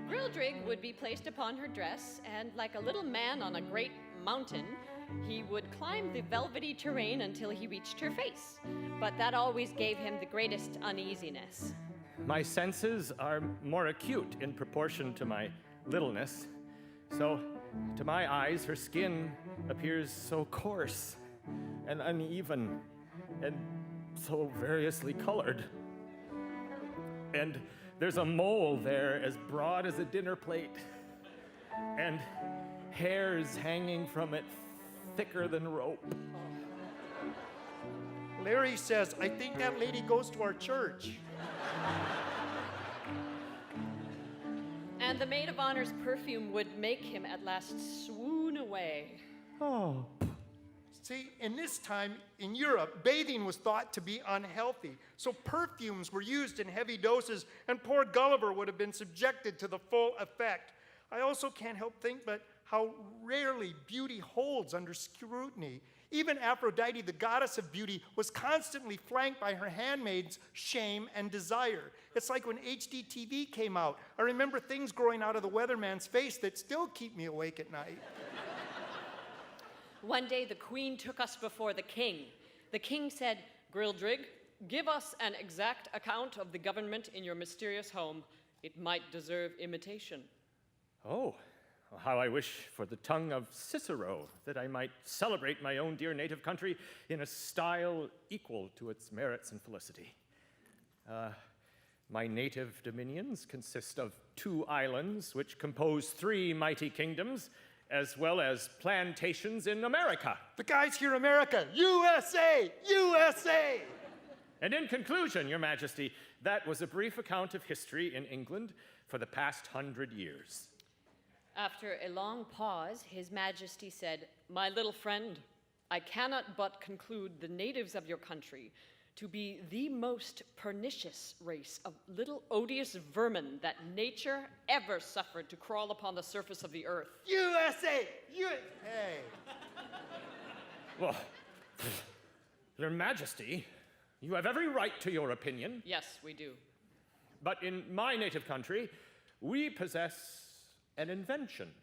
Grildrig would be placed upon her dress, and like a little man on a great mountain, he would climb the velvety terrain until he reached her face. But that always gave him the greatest uneasiness. My senses are more acute in proportion to my littleness, so to my eyes her skin appears so coarse and uneven and so variously colored. And there's a mole there as broad as a dinner plate, and hairs hanging from it thicker than rope. Larry says, I think that lady goes to our church. And the maid of honor's perfume would make him at last swoon away. Oh. See, in this time in Europe, bathing was thought to be unhealthy. So perfumes were used in heavy doses, and poor Gulliver would have been subjected to the full effect. I also can't help think but how rarely beauty holds under scrutiny. Even Aphrodite, the goddess of beauty, was constantly flanked by her handmaids, shame and desire. It's like when HDTV came out. I remember things growing out of the weatherman's face that still keep me awake at night. One day the Queen took us before the king. The king said, "Grildrig, give us an exact account of the government in your mysterious home. It might deserve imitation." Oh, how I wish for the tongue of Cicero, that I might celebrate my own dear native country in a style equal to its merits and felicity. My native dominions consist of 2 islands, which compose 3 mighty kingdoms, as well as plantations in America. The guys hear America, USA, USA! And in conclusion, Your Majesty, that was a brief account of history in England for the past 100 years. After a long pause, His Majesty said, "My little friend, I cannot but conclude the natives of your country to be the most pernicious race of little odious vermin that nature ever suffered to crawl upon the surface of the earth." USA! USA! Well, Your Majesty, you have every right to your opinion, Yes, we do. but in my native country, we possess an invention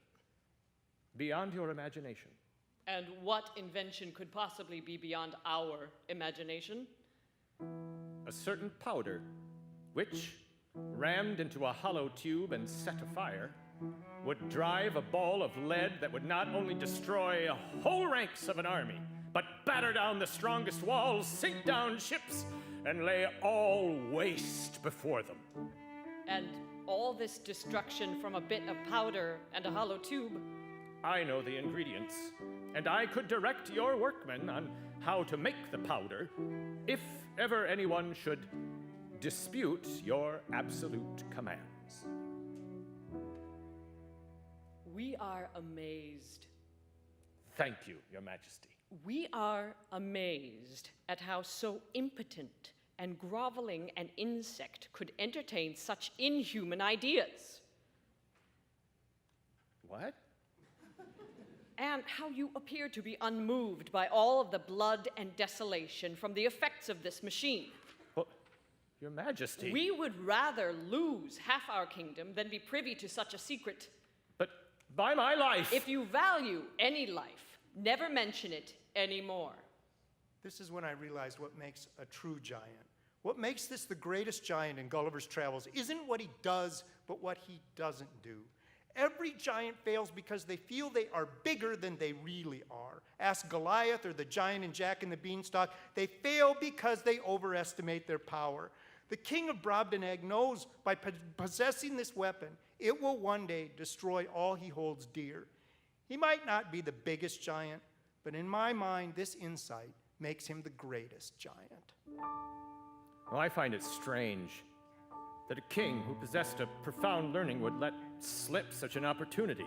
beyond your imagination. And what invention could possibly be beyond our imagination? A certain powder, which, rammed into a hollow tube and set afire, would drive a ball of lead that would not only destroy whole ranks of an army, but batter down the strongest walls, sink down ships, and lay all waste before them. And all this destruction from a bit of powder and a hollow tube? I know the ingredients, and I could direct your workmen on how to make the powder if ever anyone should dispute your absolute commands. We are amazed. Thank you, Your Majesty. We are amazed at how so impotent and groveling an insect could entertain such inhuman ideas. What? And how you appear to be unmoved by all of the blood and desolation from the effects of this machine. Well, Your Majesty. We would rather lose half our kingdom than be privy to such a secret. But by my life. If you value any life, never mention it anymore. This is when I realized what makes a true giant. What makes this the greatest giant in Gulliver's Travels isn't what he does, but what he doesn't do. Every giant fails because they feel they are bigger than they really are. Ask Goliath or the giant in Jack and the Beanstalk. They fail because they overestimate their power. The king of Brobdingnag knows by possessing this weapon, it will one day destroy all he holds dear. He might not be the biggest giant, but in my mind, this insight makes him the greatest giant. Well, I find it strange that a king who possessed a profound learning would let slip such an opportunity.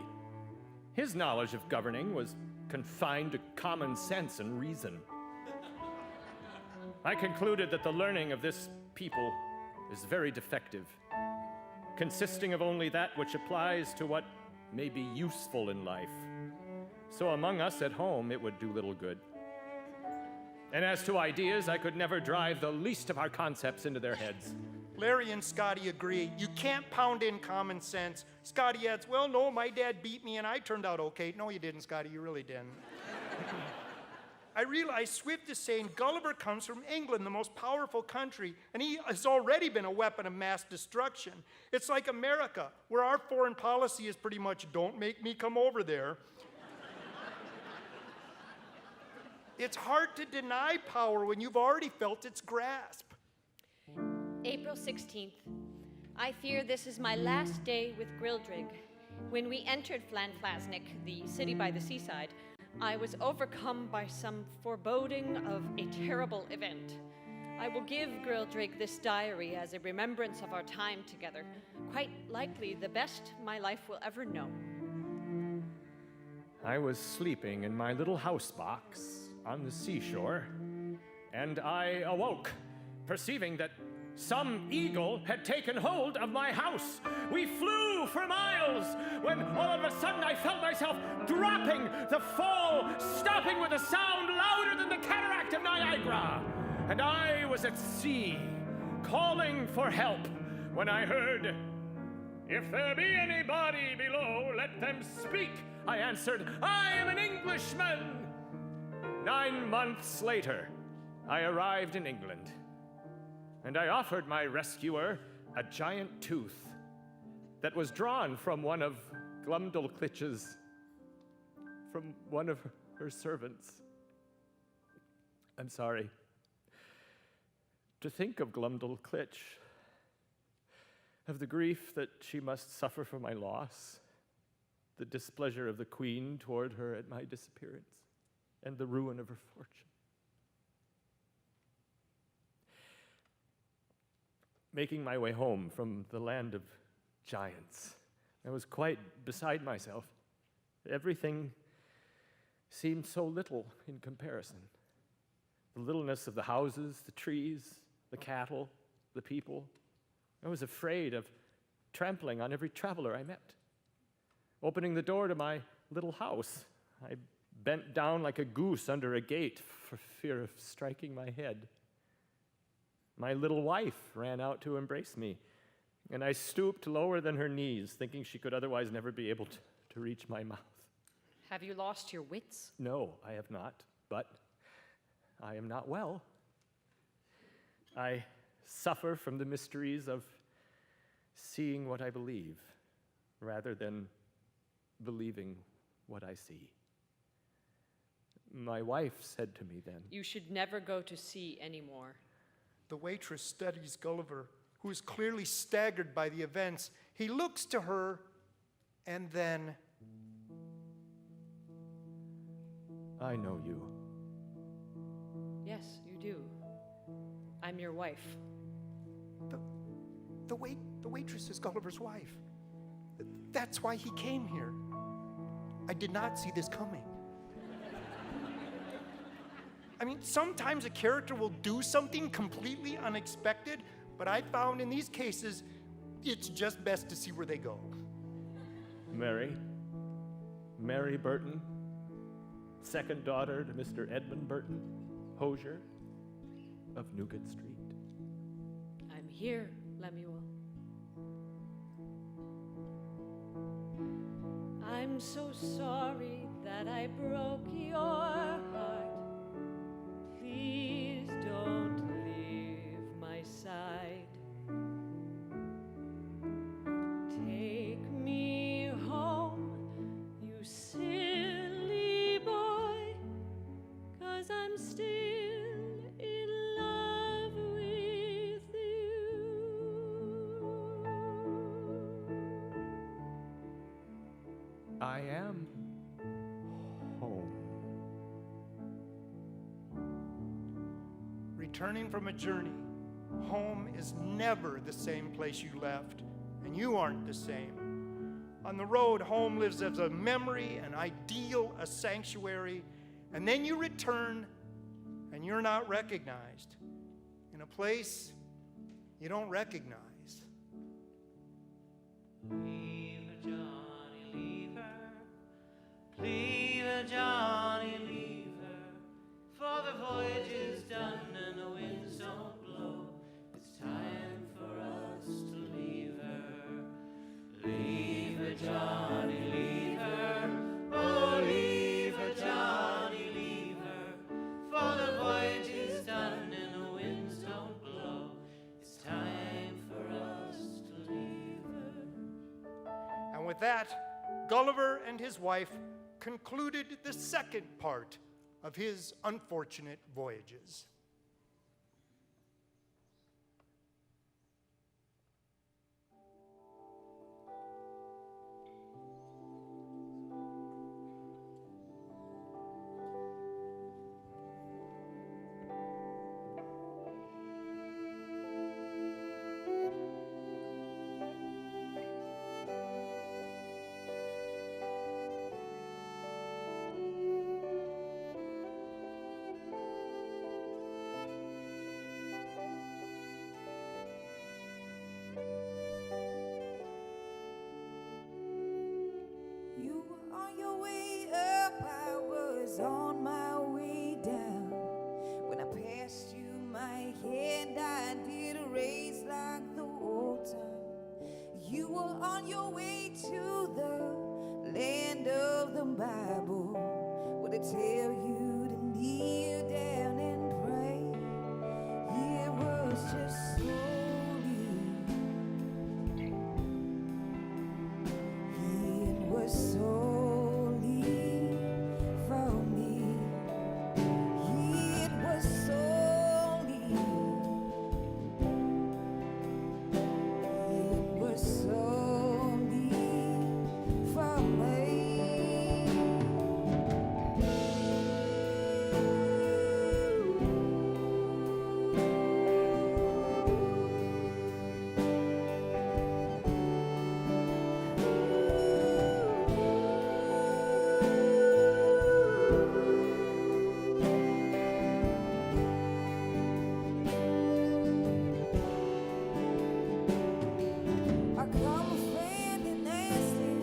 His knowledge of governing was confined to common sense and reason. I concluded that the learning of this people is very defective, consisting of only that which applies to what may be useful in life. So among us at home, it would do little good. And as to ideas, I could never drive the least of our concepts into their heads. Larry and Scotty agree. You can't pound in common sense. Scotty adds, well, no, my dad beat me and I turned out okay. No, you didn't, Scotty, you really didn't. I realize Swift is saying Gulliver comes from England, the most powerful country, and he has already been a weapon of mass destruction. It's like America, where our foreign policy is pretty much, don't make me come over there. It's hard to deny power when you've already felt its grasp. April 16th. I fear this is my last day with Grildrig. When we entered Flanflasnick, the city by the seaside, I was overcome by some foreboding of a terrible event. I will give Grildrig this diary as a remembrance of our time together, quite likely the best my life will ever know. I was sleeping in my little house box on the seashore, and I awoke, perceiving that some eagle had taken hold of my house. We flew for miles, when all of a sudden I felt myself dropping, the fall stopping with a sound louder than the cataract of Niagara. And I was at sea, calling for help, when I heard, "If there be anybody below, let them speak." I answered, "I am an Englishman." 9 months later, I arrived in England, and I offered my rescuer a giant tooth that was drawn from one of Glumdalclitch's, from one of her servants. I'm sorry. To think of Glumdalclitch, of the grief that she must suffer for my loss, the displeasure of the Queen toward her at my disappearance, and the ruin of her fortune. Making my way home from the land of giants, I was quite beside myself. Everything seemed so little in comparison. The littleness of the houses, the trees, the cattle, the people. I was afraid of trampling on every traveler I met. Opening the door to my little house, I bent down like a goose under a gate for fear of striking my head. My little wife ran out to embrace me, and I stooped lower than her knees, thinking she could otherwise never be able to reach my mouth. Have you lost your wits? No, I have not, but I am not well. I suffer from the mysteries of seeing what I believe, rather than believing what I see. My wife said to me then, You should never go to sea anymore. The waitress studies Gulliver, who is clearly staggered by the events. He looks to her, and then, I know you. Yes, you do. I'm your wife. the waitress is Gulliver's wife. That's why he came here. I did not see this coming. I mean, sometimes a character will do something completely unexpected, but I found in these cases, it's just best to see where they go. Mary Burton, second daughter to Mr. Edmund Burton, hosier of Newgate Street. I'm here, Lemuel. I'm so sorry that I broke your heart. Please don't leave my side. Take me home. returning from a journey, home is never the same place you left, and you aren't the same. On the road, home lives as a memory, an ideal, a sanctuary, and then you return and you're not recognized in a place you don't recognize. Leave her, Johnny, leave her. Leave her, Johnny, leave her. For the voyage is done and the winds don't blow. It's time for us to leave her. Leave her, Johnny, leave her. Oh, leave her, Johnny, leave her. For the voyage is done and the winds don't blow. It's time for us to leave her. And with that, Gulliver and his wife concluded the second part of his unfortunate voyages. You were on your way up, I was on my way down. When I passed you my hand, I did a race like the old time. You were on your way to the land of the Bible, where they tell you to kneel down and pray. It was just slowly. It was solely for me. It was solely. It was solely for me. I called a friend and asked him,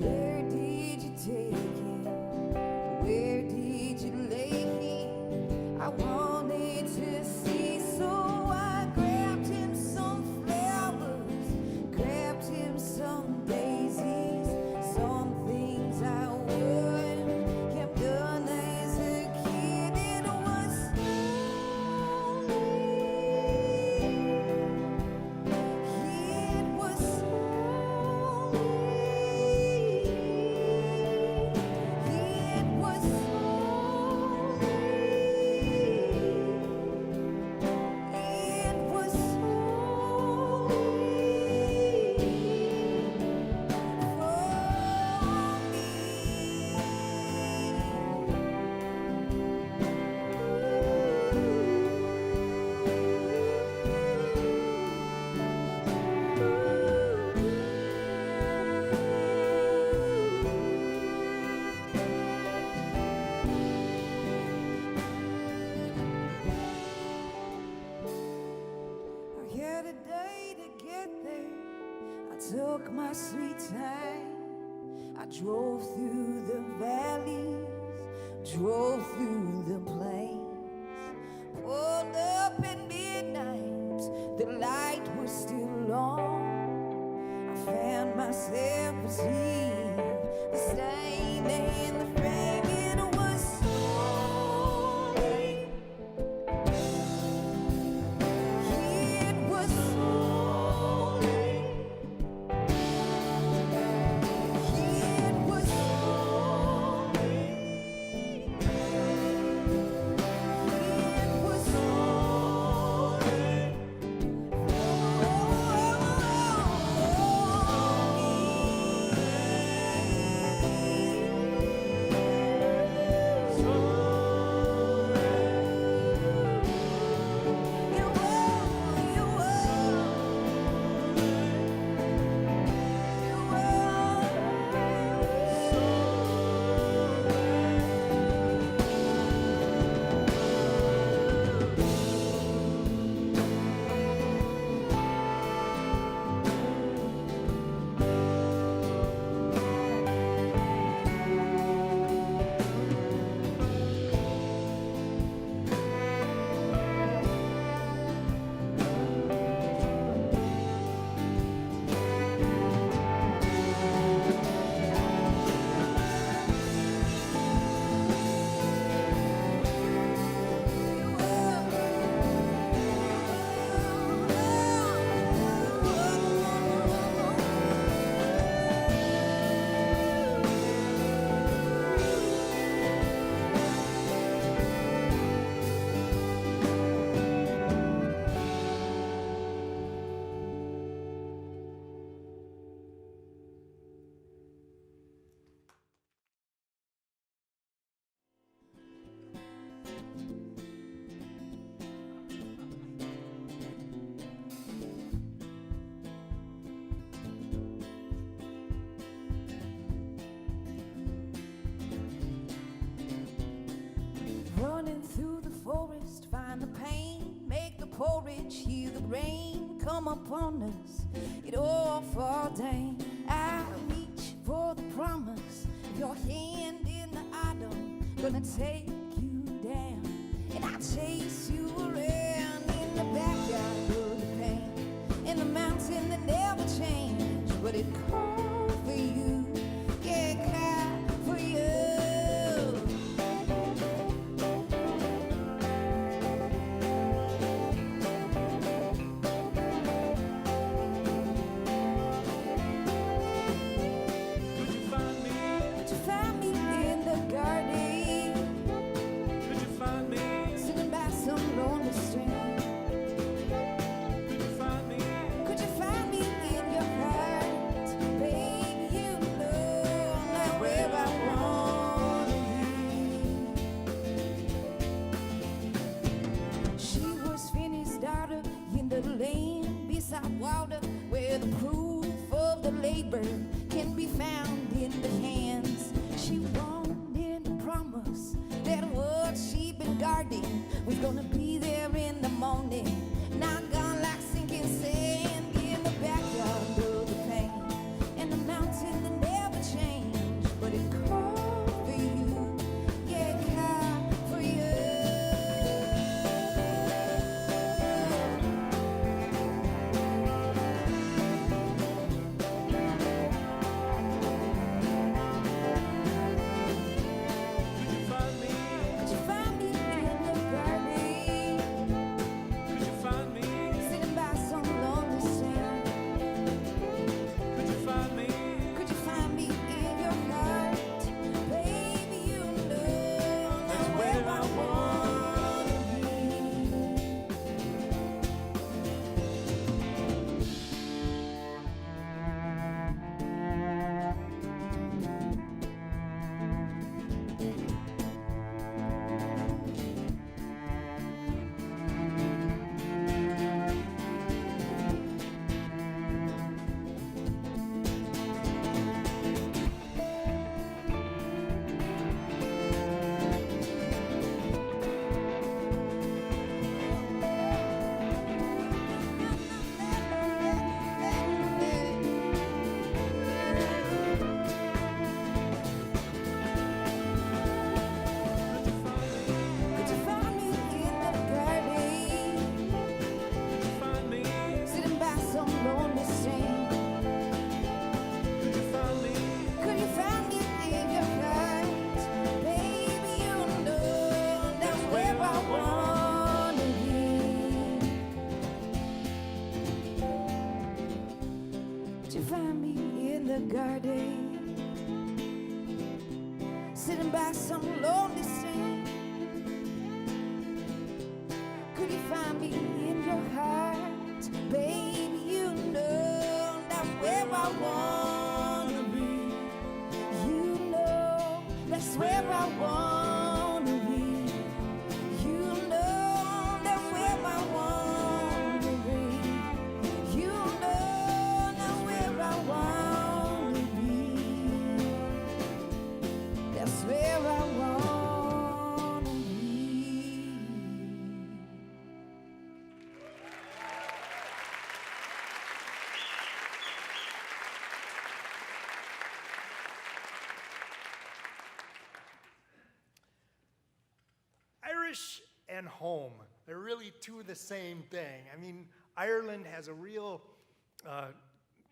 where did you take him? Where did you lay him? I wanted to see, so I grabbed him some flowers, grabbed him some daisies, some things I wouldn't have done as a kid. It was slowly. It was slowly. It was slowly. It was I had a day to get there. I took my sweet time. I drove through the valleys, drove through the plains, pulled up at midnight. The light was still on. I found myself asleep, the stain and the frame. It was slowly. It was slowly. It was slowly. It was slowly. Oh, porridge, hear the rain come upon us. It all fall down. I reach for the promise. Your hand in the autumn, gonna take you down. And I'll chase you around in the backyard of the pain. In the mountain that never change, but it called for you. Yeah, it cried for you. Water, where the proof of the labor can be found in the hands. She wanted a promise that what she'd been guarding was gonna be there in the morning. Not gone like sinking sand in the backyard of the pain. And the mountain that never changed, but it called for you. Yeah, it called for you. Sitting by some lonely stream. Could you find me in your heart? Baby, you know that's where I wanna be. You know that's where I wanna be. You know that's where I wanna be. You know that's where I wanna be. That's where I wanna be. Irish and home, they're really two of the same thing. I mean, Ireland has a real,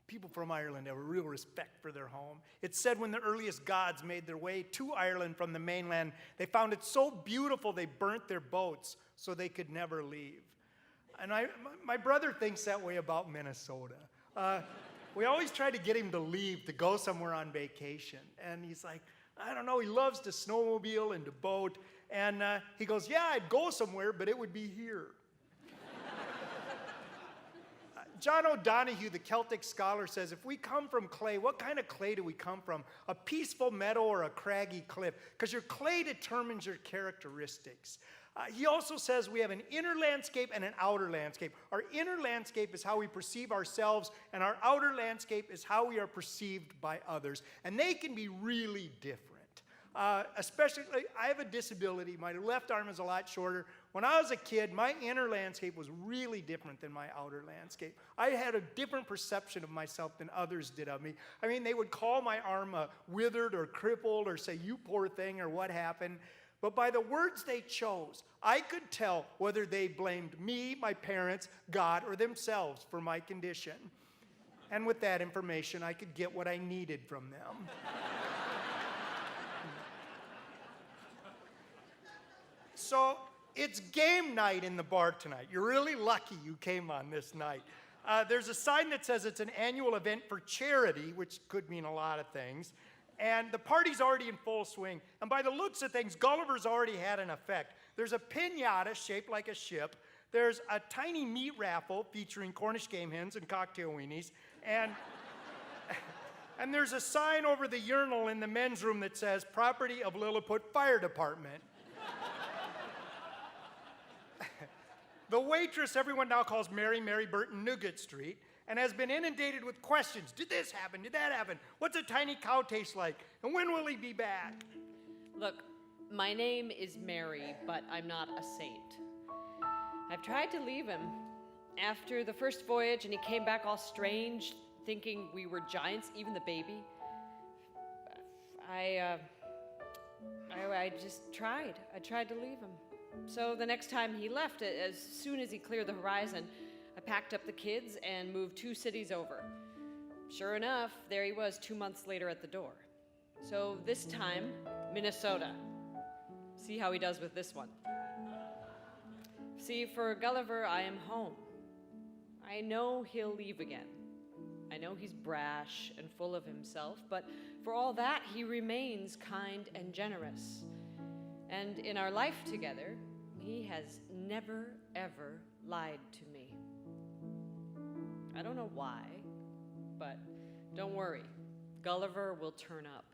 people from Ireland have a real respect for their home. It's said when the earliest gods made their way to Ireland from the mainland, they found it so beautiful they burnt their boats so they could never leave. And my brother thinks that way about Minnesota. We always try to get him to leave, to go somewhere on vacation. And he's like, I don't know, he loves to snowmobile and to boat. And he goes, yeah, I'd go somewhere, but it would be here. John O'Donohue, the Celtic scholar, says, if we come from clay, what kind of clay do we come from? A peaceful meadow or a craggy cliff? Because your clay determines your characteristics. He also says we have an inner landscape and an outer landscape. Our inner landscape is how we perceive ourselves, and our outer landscape is how we are perceived by others. And they can be really different. Especially, I have a disability. My left arm is a lot shorter. When I was a kid, my inner landscape was really different than my outer landscape. I had a different perception of myself than others did of me. I mean, they would call my arm withered or crippled or say, you poor thing, or what happened. But by the words they chose, I could tell whether they blamed me, my parents, God, or themselves for my condition. And with that information, I could get what I needed from them. So it's game night in the bar tonight. You're really lucky you came on this night. There's a sign that says it's an annual event for charity, which could mean a lot of things. And the party's already in full swing. And by the looks of things, Gulliver's already had an effect. There's a piñata shaped like a ship. There's a tiny meat raffle featuring Cornish game hens and cocktail weenies. And there's a sign over the urinal in the men's room that says, property of Lilliput Fire Department. The waitress everyone now calls Mary Burton Nugget Street and has been inundated with questions. Did this happen? Did that happen? What's a tiny cow taste like? And when will he be back? Look, my name is Mary, but I'm not a saint. I've tried to leave him. After the first voyage and he came back all strange, thinking we were giants, even the baby, I just tried. I tried to leave him. So the next time he left, as soon as he cleared the horizon, I packed up the kids and moved 2 cities over. Sure enough, there he was 2 months later at the door. So this time, Minnesota. See how he does with this one. See, for Gulliver, I am home. I know he'll leave again. I know he's brash and full of himself, but for all that, he remains kind and generous. And in our life together, he has never, ever lied to me. I don't know why, but don't worry. Gulliver will turn up.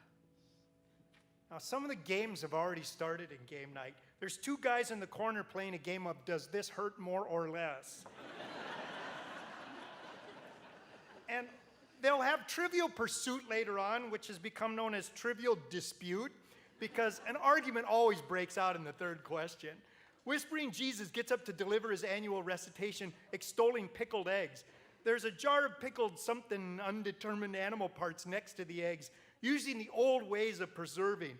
Now, some of the games have already started in game night. There's 2 guys in the corner playing a game of Does This Hurt More or Less? And they'll have Trivial Pursuit later on, which has become known as Trivial Dispute, because an argument always breaks out in the 3rd question. Whispering Jesus gets up to deliver his annual recitation extolling pickled eggs. There's a jar of pickled something undetermined animal parts next to the eggs, using the old ways of preserving,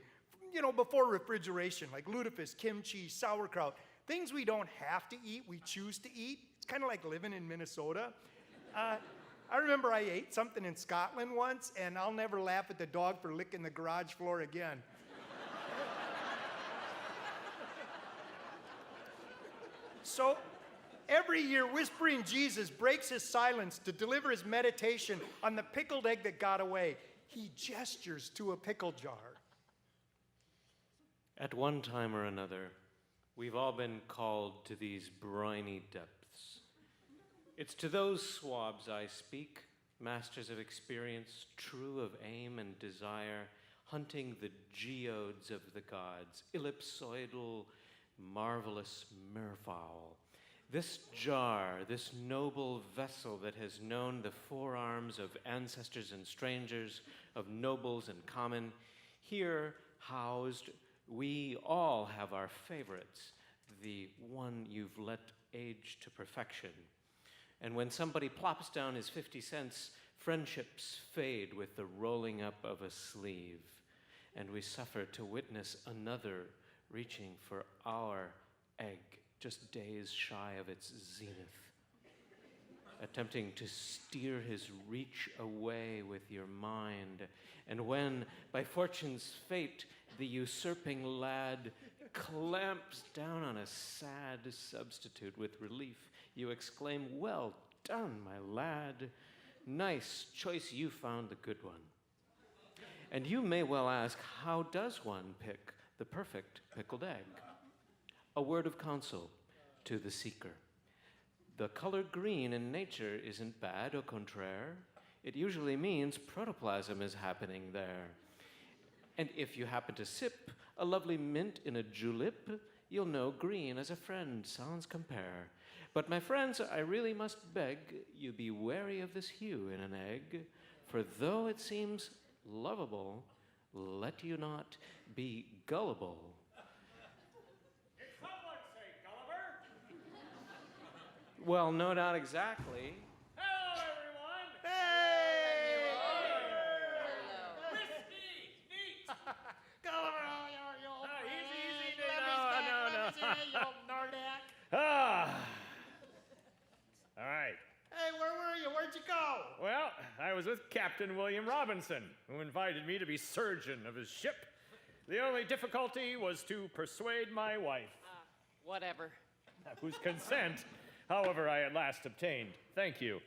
before refrigeration, like lutefisk, kimchi, sauerkraut, things we don't have to eat, we choose to eat. It's kind of like living in Minnesota. I remember I ate something in Scotland once, and I'll never laugh at the dog for licking the garage floor again. So every year, Whispering Jesus breaks his silence to deliver his meditation on the pickled egg that got away. He gestures to a pickle jar. At one time or another, we've all been called to these briny depths. It's to those swabs I speak, masters of experience, true of aim and desire, hunting the geodes of the gods, ellipsoidal, marvelous merfowl. This jar, this noble vessel that has known the forearms of ancestors and strangers, of nobles and common, here housed, we all have our favorites, the one you've let age to perfection. And when somebody plops down his 50 cents, friendships fade with the rolling up of a sleeve, and we suffer to witness another reaching for our egg, just days shy of its zenith, attempting to steer his reach away with your mind. And when, by fortune's fate, the usurping lad clamps down on a sad substitute with relief, you exclaim, "Well done, my lad. Nice choice, you found the good one." And you may well ask, how does one pick the perfect pickled egg? A word of counsel to the seeker. The color green in nature isn't bad, au contraire. It usually means protoplasm is happening there. And if you happen to sip a lovely mint in a julep, you'll know green as a friend, sans compare. But my friends, I really must beg you be wary of this hue in an egg, for though it seems lovable, let you not be gullible. Did someone say Gulliver? Well, no, not exactly. Hello, everyone! Hey! Whiskey! Neat! Gulliver, Easy, you Nordic. Ah! All right. Hey, where were you? Where'd you go? Well, I was with Captain William Robinson, who invited me to be surgeon of his ship. The only difficulty was to persuade my wife, Whatever. whose consent, however, I at last obtained. Thank you.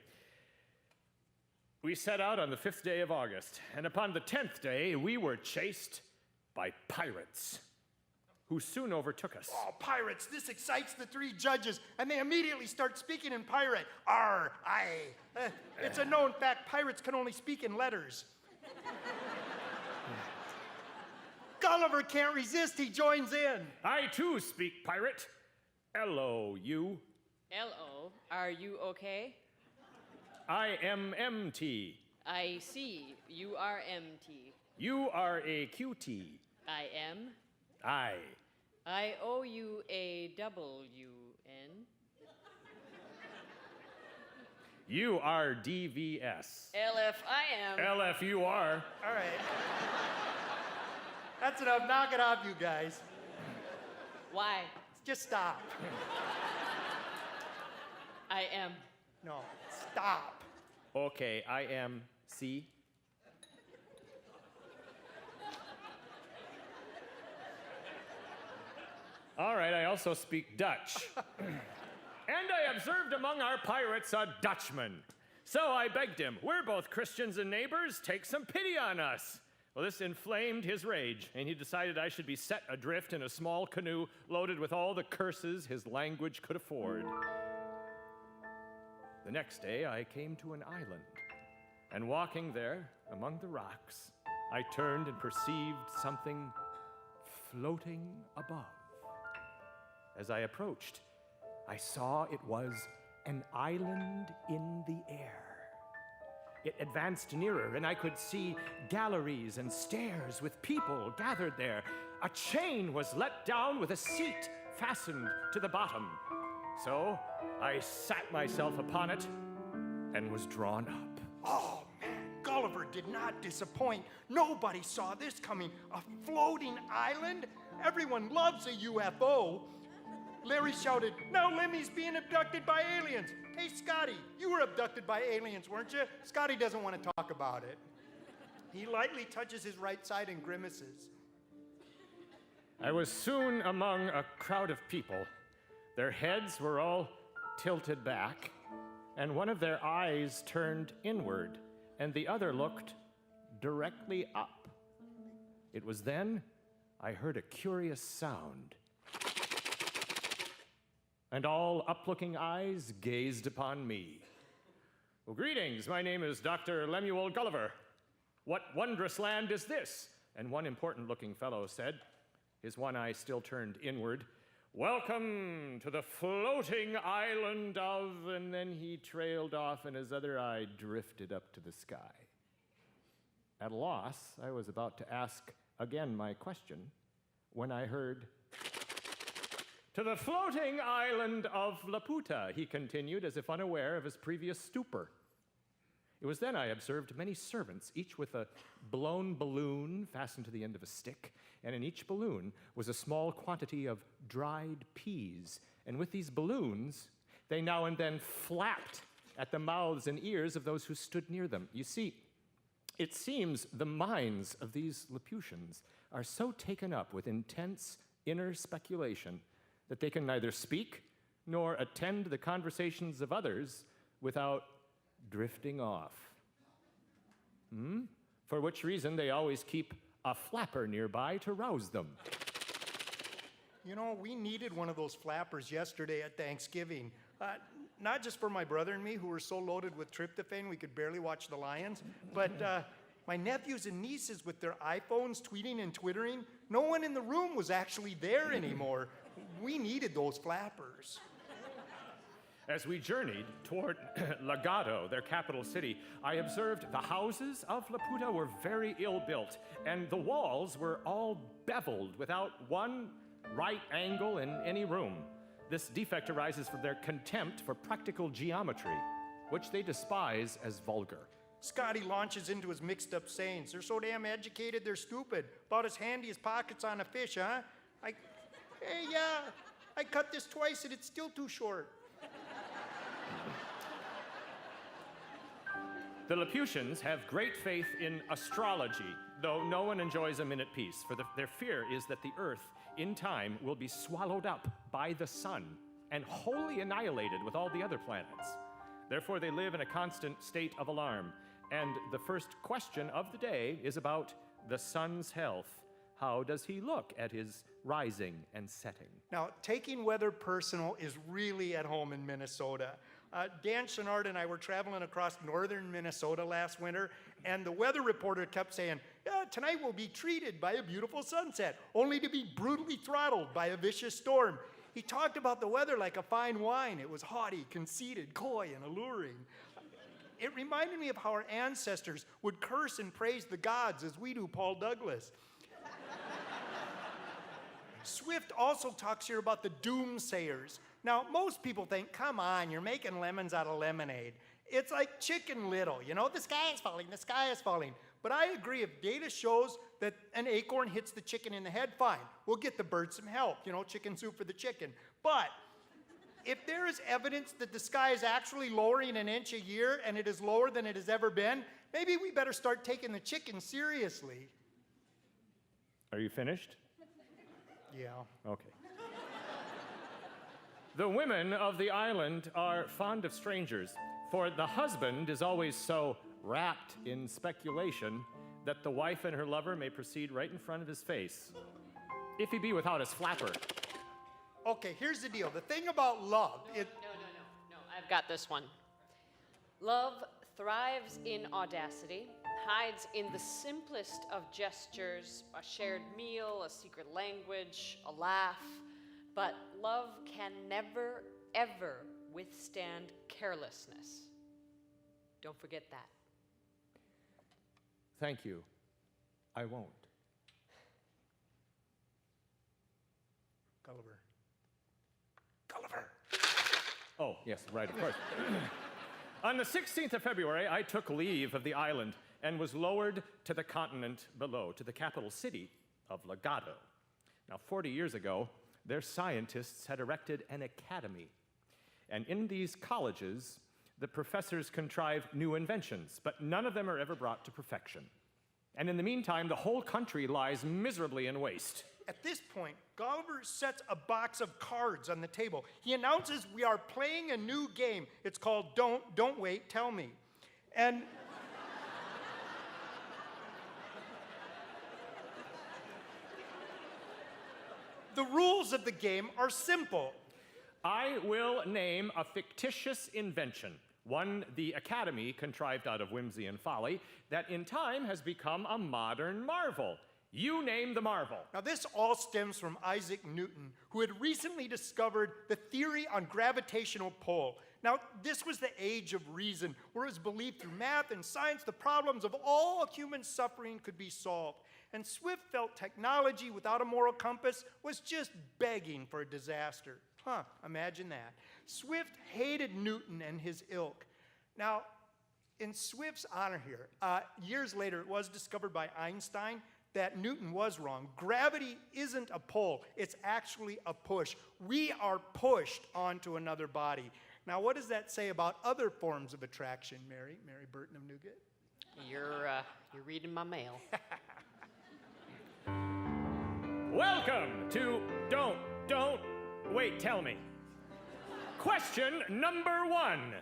We set out on the 5th day of August, and upon the 10th day, we were chased by pirates, who soon overtook us. Oh, pirates, this excites the three judges, and they immediately start speaking in pirate. R, I. It's a known fact, pirates can only speak in letters. Gulliver can't resist, he joins in. I too speak pirate. Hello, you. L.O., are you okay? I am MT. I see. You are M.T. You are a QT. I am. I. I owe you a W.N. You are DVS. L.F. I am. LF you are. All right. That's enough, knock it off, you guys. Why? Just stop. I am. No, stop. Okay, I am C. All right, I also speak Dutch. And I observed among our pirates a Dutchman. So I begged him, we're both Christians and neighbors, take some pity on us. Well, this inflamed his rage, and he decided I should be set adrift in a small canoe loaded with all the curses his language could afford. The next day, I came to an island, and walking there among the rocks, I turned and perceived something floating above. As I approached, I saw it was an island in the air. It advanced nearer, and I could see galleries and stairs with people gathered there. A chain was let down with a seat fastened to the bottom. So I sat myself upon it and was drawn up. Oh, man, Gulliver did not disappoint. Nobody saw this coming. A floating island? Everyone loves a UFO. Larry shouted, now Lemmy's being abducted by aliens. Hey, Scotty, you were abducted by aliens, weren't you? Scotty doesn't want to talk about it. He lightly touches his right side and grimaces. I was soon among a crowd of people. Their heads were all tilted back, and one of their eyes turned inward, and the other looked directly up. It was then I heard a curious sound, and all up-looking eyes gazed upon me. Well, greetings, my name is Dr. Lemuel Gulliver. What wondrous land is this? And one important-looking fellow said, his one eye still turned inward, welcome to the floating island of, and then he trailed off and his other eye drifted up to the sky. At a loss, I was about to ask again my question when I heard, to the floating island of Laputa, he continued, as if unaware of his previous stupor. It was then I observed many servants, each with a blown balloon fastened to the end of a stick, and in each balloon was a small quantity of dried peas. And with these balloons, they now and then flapped at the mouths and ears of those who stood near them. You see, it seems the minds of these Laputians are so taken up with intense inner speculation that they can neither speak nor attend the conversations of others without drifting off. For which reason they always keep a flapper nearby to rouse them. You know, we needed one of those flappers yesterday at Thanksgiving. Not just for my brother and me, who were so loaded with tryptophan we could barely watch the Lions, but my nephews and nieces with their iPhones tweeting and twittering. No one in the room was actually there anymore. We needed those flappers. As we journeyed toward Lagado, their capital city, I observed the houses of Laputa were very ill-built, and the walls were all beveled without one right angle in any room. This defect arises from their contempt for practical geometry, which they despise as vulgar. Scotty launches into his mixed up sayings. They're so damn educated, they're stupid. About as handy as pockets on a fish, huh? I cut this twice and it's still too short. The Laputians have great faith in astrology, though no one enjoys a minute peace, for their fear is that the Earth, in time, will be swallowed up by the sun and wholly annihilated with all the other planets. Therefore, they live in a constant state of alarm. And the first question of the day is about the sun's health. How does he look at his rising and setting? Now, taking weather personal is really at home in Minnesota. Dan Chenard and I were traveling across northern Minnesota last winter, and the weather reporter kept saying, tonight we'll be treated by a beautiful sunset, only to be brutally throttled by a vicious storm. He talked about the weather like a fine wine. It was haughty, conceited, coy, and alluring. It reminded me of how our ancestors would curse and praise the gods as we do Paul Douglas. Swift also talks here about the doomsayers. Now, most people think, come on, you're making lemons out of lemonade. It's like Chicken Little, the sky is falling, the sky is falling. But I agree, if data shows that an acorn hits the chicken in the head, fine. We'll get the bird some help, chicken soup for the chicken. But if there is evidence that the sky is actually lowering an inch a year and it is lower than it has ever been, maybe we better start taking the chicken seriously. Are you finished? Yeah. Okay. The women of the island are fond of strangers, for the husband is always so wrapped in speculation that the wife and her lover may proceed right in front of his face, if he be without his flapper. Okay, here's the deal. The thing about love, No, I've got this one. Love thrives in audacity, hides in the simplest of gestures, a shared meal, a secret language, a laugh. But love can never, ever withstand carelessness. Don't forget that. Thank you. I won't. Gulliver. Oh, yes, right, of course. On the 16th of February, I took leave of the island and was lowered to the continent below, to the capital city of Legato. Now, 40 years ago, their scientists had erected an academy. And in these colleges, the professors contrive new inventions, but none of them are ever brought to perfection. And in the meantime, the whole country lies miserably in waste. At this point, Gulliver sets a box of cards on the table. He announces we are playing a new game. It's called Don't Wait, Tell Me. And the rules of the game are simple. I will name a fictitious invention, one the Academy contrived out of whimsy and folly, that in time has become a modern marvel. You name the marvel. Now, this all stems from Isaac Newton, who had recently discovered the theory on gravitational pull. Now, this was the age of reason, where it was believed through math and science the problems of all human suffering could be solved. And Swift felt technology without a moral compass was just begging for a disaster. Imagine that. Swift hated Newton and his ilk. Now, in Swift's honor here, years later, it was discovered by Einstein that Newton was wrong. Gravity isn't a pull, it's actually a push. We are pushed onto another body. Now, what does that say about other forms of attraction, Mary Burton of Newgate? You're reading my mail. Welcome to Don't Wait, Tell Me. Question number 1.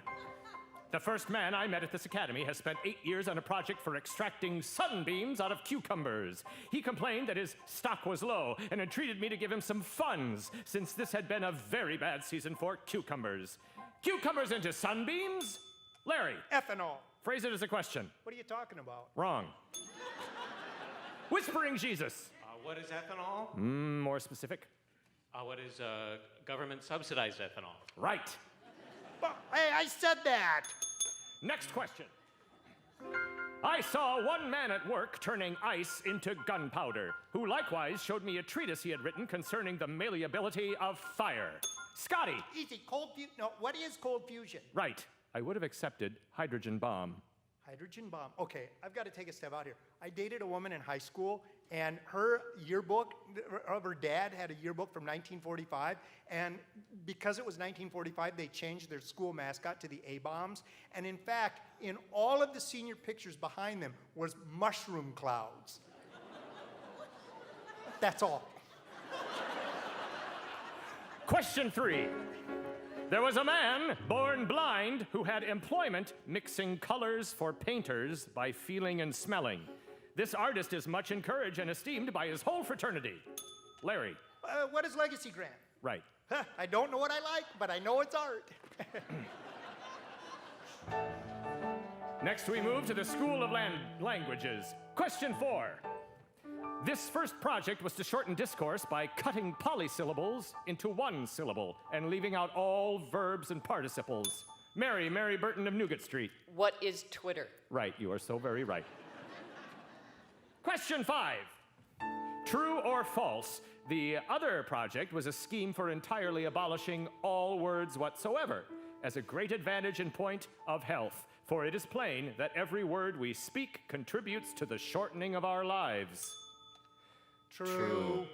The first man I met at this academy has spent 8 years on a project for extracting sunbeams out of cucumbers. He complained that his stock was low and entreated me to give him some funds, since this had been a very bad season for cucumbers. Cucumbers into sunbeams? Larry. Ethanol. Phrase it as a question. What are you talking about? Wrong. Whispering Jesus. What is ethanol? More specific. What is government subsidized ethanol? Right. But, hey, I said that. Next question. I saw one man at work turning ice into gunpowder, who likewise showed me a treatise he had written concerning the malleability of fire. Scotty! Easy, cold fusion. No, what is cold fusion? Right. I would have accepted hydrogen bomb. Hydrogen bomb. Okay, I've got to take a step out here. I dated a woman in high school, and her yearbook of her dad had a yearbook from 1945, and because it was 1945, they changed their school mascot to the A-bombs, and in fact, in all of the senior pictures behind them was mushroom clouds. That's all. Question 3. There was a man born blind who had employment mixing colors for painters by feeling and smelling. This artist is much encouraged and esteemed by his whole fraternity. Larry. What is legacy grant? Right. I don't know what I like, but I know it's art. Next, we move to the School of Languages. Question 4. This first project was to shorten discourse by cutting polysyllables into one syllable and leaving out all verbs and participles. Mary Burton of Newgate Street. What is Twitter? Right, you are so very right. Question 5. True or false, the other project was a scheme for entirely abolishing all words whatsoever as a great advantage and point of health, for it is plain that every word we speak contributes to the shortening of our lives. True.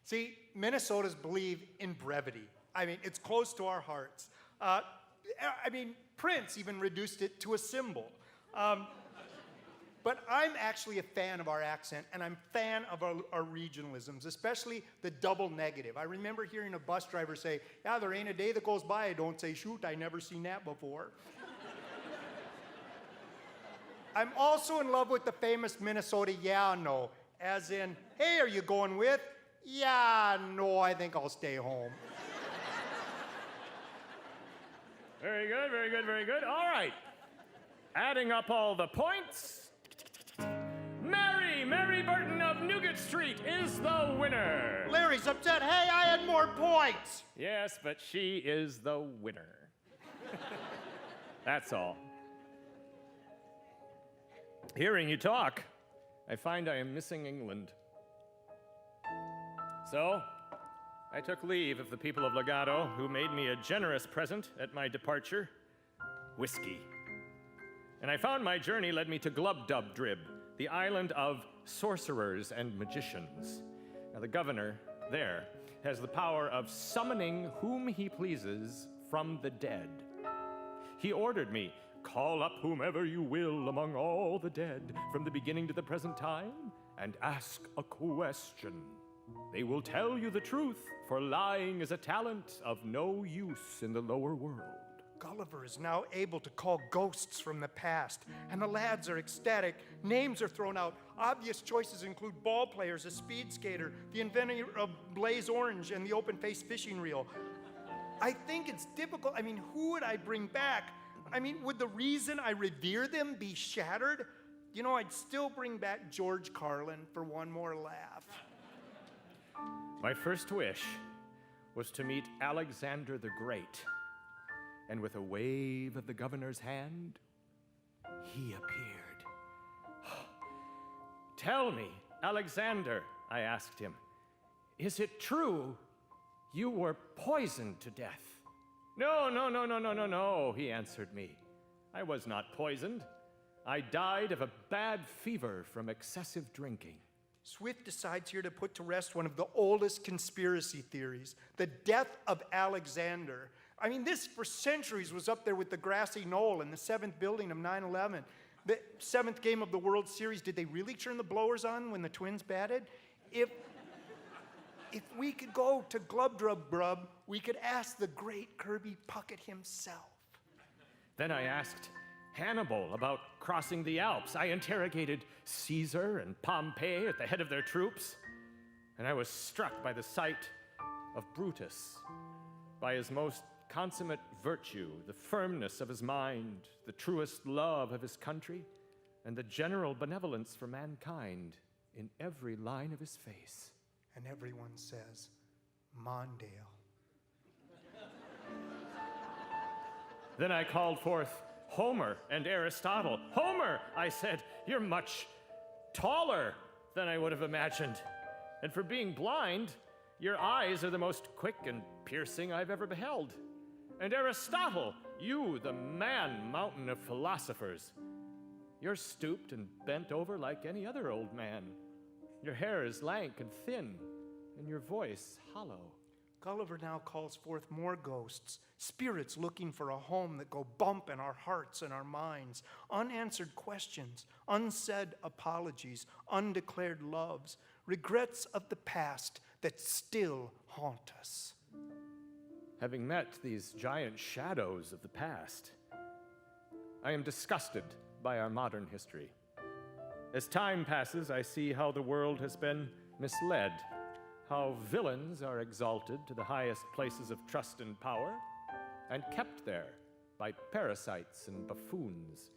See, Minnesotans believe in brevity. I mean, it's close to our hearts. Prince even reduced it to a symbol. But I'm actually a fan of our accent, and I'm a fan of our regionalisms, especially the double negative. I remember hearing a bus driver say, yeah, there ain't a day that goes by I don't say, shoot, I never seen that before. I'm also in love with the famous Minnesota yeah, no. As in, hey, are you going with? Yeah, no, I think I'll stay home. Very good, very good, very good. All right. Adding up all the points, Mary Burton of Newgate Street is the winner. Larry's upset. Hey, I had more points. Yes, but she is the winner. That's all. Hearing you talk, I find I am missing England. So, I took leave of the people of Legato, who made me a generous present at my departure, whiskey. And I found my journey led me to Glubbdubdrib, the island of sorcerers and magicians. Now, the governor there has the power of summoning whom he pleases from the dead. He ordered me, call up whomever you will among all the dead from the beginning to the present time and ask a question. They will tell you the truth, for lying is a talent of no use in the lower world. Gulliver is now able to call ghosts from the past, and the lads are ecstatic. Names are thrown out. Obvious choices include ball players, a speed skater, the inventor of Blaze Orange, and the open-faced fishing reel. I think it's difficult. Who would I bring back? Would the reason I revere them be shattered? I'd still bring back George Carlin for one more laugh. My first wish was to meet Alexander the Great. And with a wave of the governor's hand, he appeared. Tell me, Alexander, I asked him, is it true you were poisoned to death? No, he answered me. I was not poisoned. I died of a bad fever from excessive drinking. Swift decides here to put to rest one of the oldest conspiracy theories, the death of Alexander. This for centuries was up there with the grassy knoll and the 7th building of 9/11. The 7th game of the World Series, did they really turn the blowers on when the Twins batted? If we could go to Glubbdubdrib, we could ask the great Kirby Puckett himself. Then I asked Hannibal about crossing the Alps. I interrogated Caesar and Pompey at the head of their troops. And I was struck by the sight of Brutus, by his most consummate virtue, the firmness of his mind, the truest love of his country, and the general benevolence for mankind in every line of his face. And everyone says, Mondale. Then I called forth Homer and Aristotle. Homer, I said, you're much taller than I would have imagined. And for being blind, Your eyes are the most quick and piercing I've ever beheld. And Aristotle, you, the man mountain of philosophers, you're stooped and bent over like any other old man. Your hair is lank and thin, and your voice hollow. Gulliver now calls forth more ghosts, spirits looking for a home that go bump in our hearts and our minds, unanswered questions, unsaid apologies, undeclared loves, regrets of the past that still haunt us. Having met these giant shadows of the past, I am disgusted by our modern history. As time passes, I see how the world has been misled, how villains are exalted to the highest places of trust and power, and kept there by parasites and buffoons.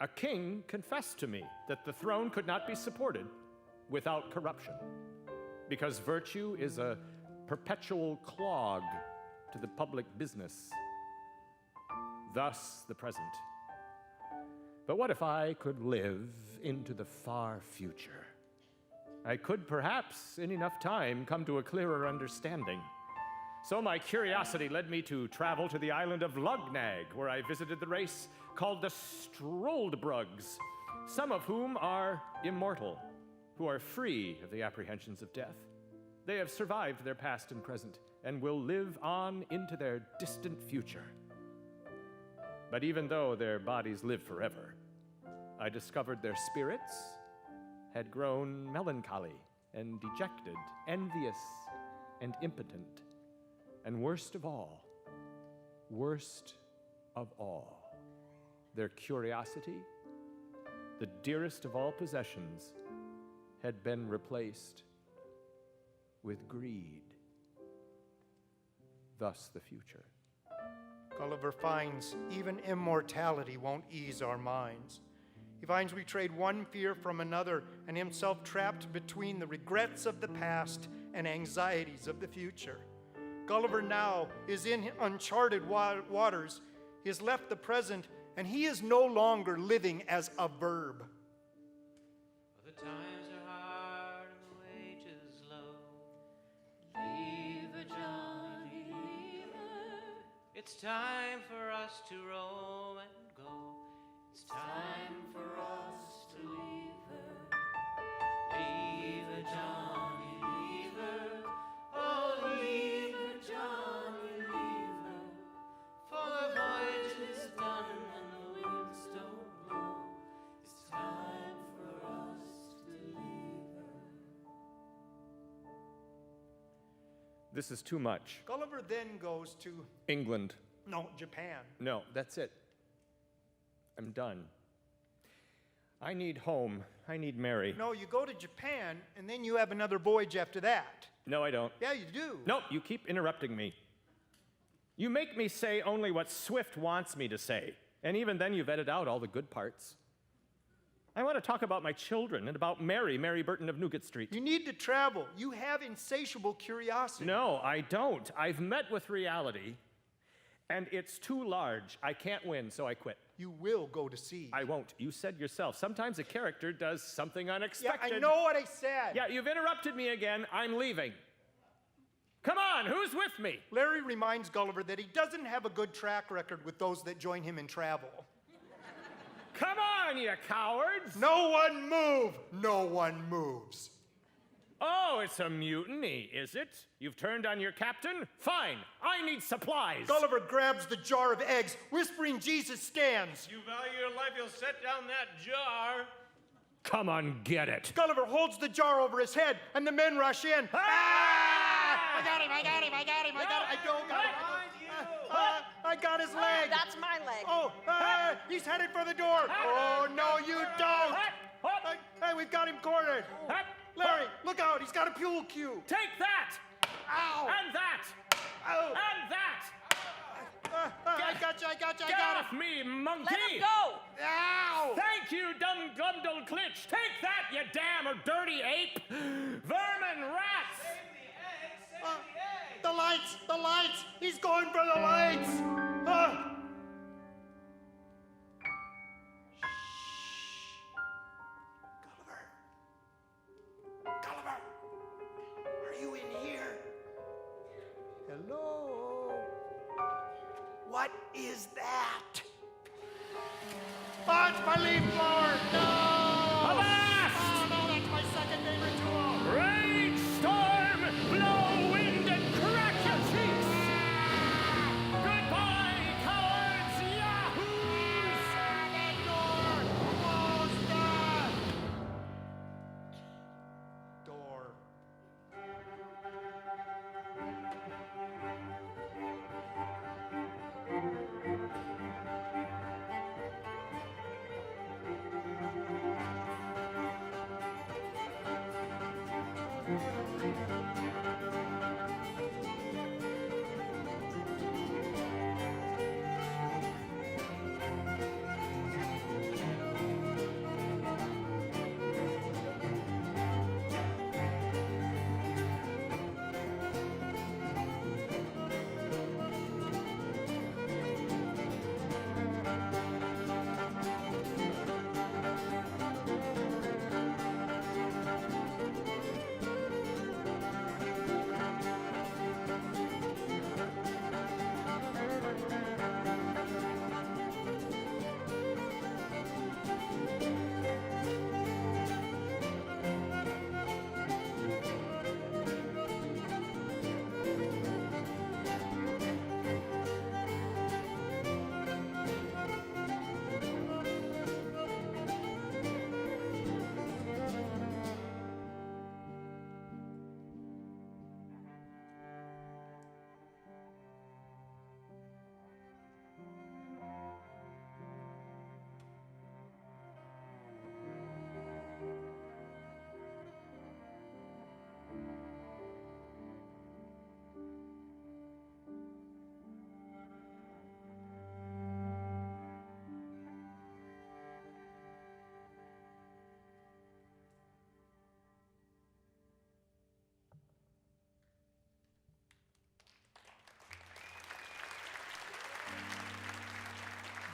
A king confessed to me that the throne could not be supported without corruption, because virtue is a perpetual clog to the public business. Thus the present. But what if I could live into the far future? I could perhaps, in enough time, come to a clearer understanding. So my curiosity led me to travel to the island of Lugnag, where I visited the race called the Stroldbrugs, some of whom are immortal, who are free of the apprehensions of death. They have survived their past and present, and will live on into their distant future. But even though their bodies live forever, I discovered their spirits had grown melancholy and dejected, envious and impotent. And worst of all, their curiosity, the dearest of all possessions, had been replaced with greed. Thus the future. Gulliver finds even immortality won't ease our minds. He finds we trade one fear from another and himself trapped between the regrets of the past and anxieties of the future. Gulliver now is in uncharted waters. He has left the present, and he is no longer living as a verb. The times are hard and the wages low. Leave her, Johnny, leave her. It's time for us to roam and go. It's time for us to leave her. Leave her, Johnny, leave her. Oh, leave her, Johnny, leave her. For the voyage is done and the winds don't blow. It's time for us to leave her. This is too much. Gulliver then goes to, England. Japan. No, that's it. I'm done. I need home. I need Mary. No, you go to Japan, and then you have another voyage after that. No, I don't. Yeah, you do. No, you keep interrupting me. You make me say only what Swift wants me to say, and even then you've edited out all the good parts. I want to talk about my children and about Mary Burton of Newgate Street. You need to travel. You have insatiable curiosity. No, I don't. I've met with reality, and it's too large. I can't win, so I quit. You will go to sea. I won't. You said yourself, sometimes a character does something unexpected. Yeah, I know what I said. Yeah, you've interrupted me again. I'm leaving. Come on, who's with me? Larry reminds Gulliver that he doesn't have a good track record with those that join him in travel. Come on, you cowards! No one move! No one moves. Oh, it's a mutiny, is it? You've turned on your captain? Fine, I need supplies. Gulliver grabs the jar of eggs, whispering Jesus stands. You value your life, you'll set down that jar. Come on, get it. Gulliver holds the jar over his head, and the men rush in. Ah! I got him! I don't got him. I got his leg. That's my leg. Oh, he's headed for the door. Oh, no, you don't. Hey, we've got him cornered. Larry, look out. He's got a pool cue. Take that! Ow. And that! Ow. And that! I got you. Get off me, monkey! Let him go! Ow. Thank you, dumb glumdle glitch! Take that, you damn or dirty ape! Vermin rats! The lights. He's going for the lights. Gulliver, are you in here? is that? Oh, it's my leaf blower. No! Avast! Oh, no, that's my second favorite tool. Rage, storm, blow, wind, and crack your cheeks! Goodbye, cowards, yahoos! That door! Close that! Door.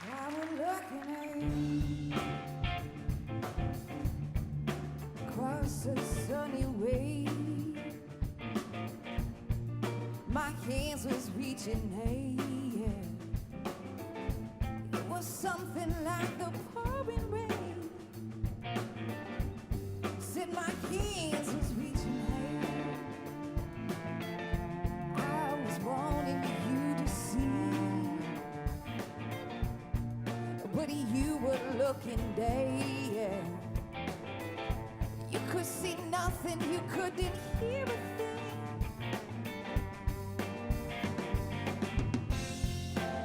I was looking at you across a sunny way. My hands was reaching, hey, yeah. It was something like the pouring rain. Said my hands was reaching, hey. I was wanting you to see. But you were looking, day. You could see nothing, you couldn't hear a thing.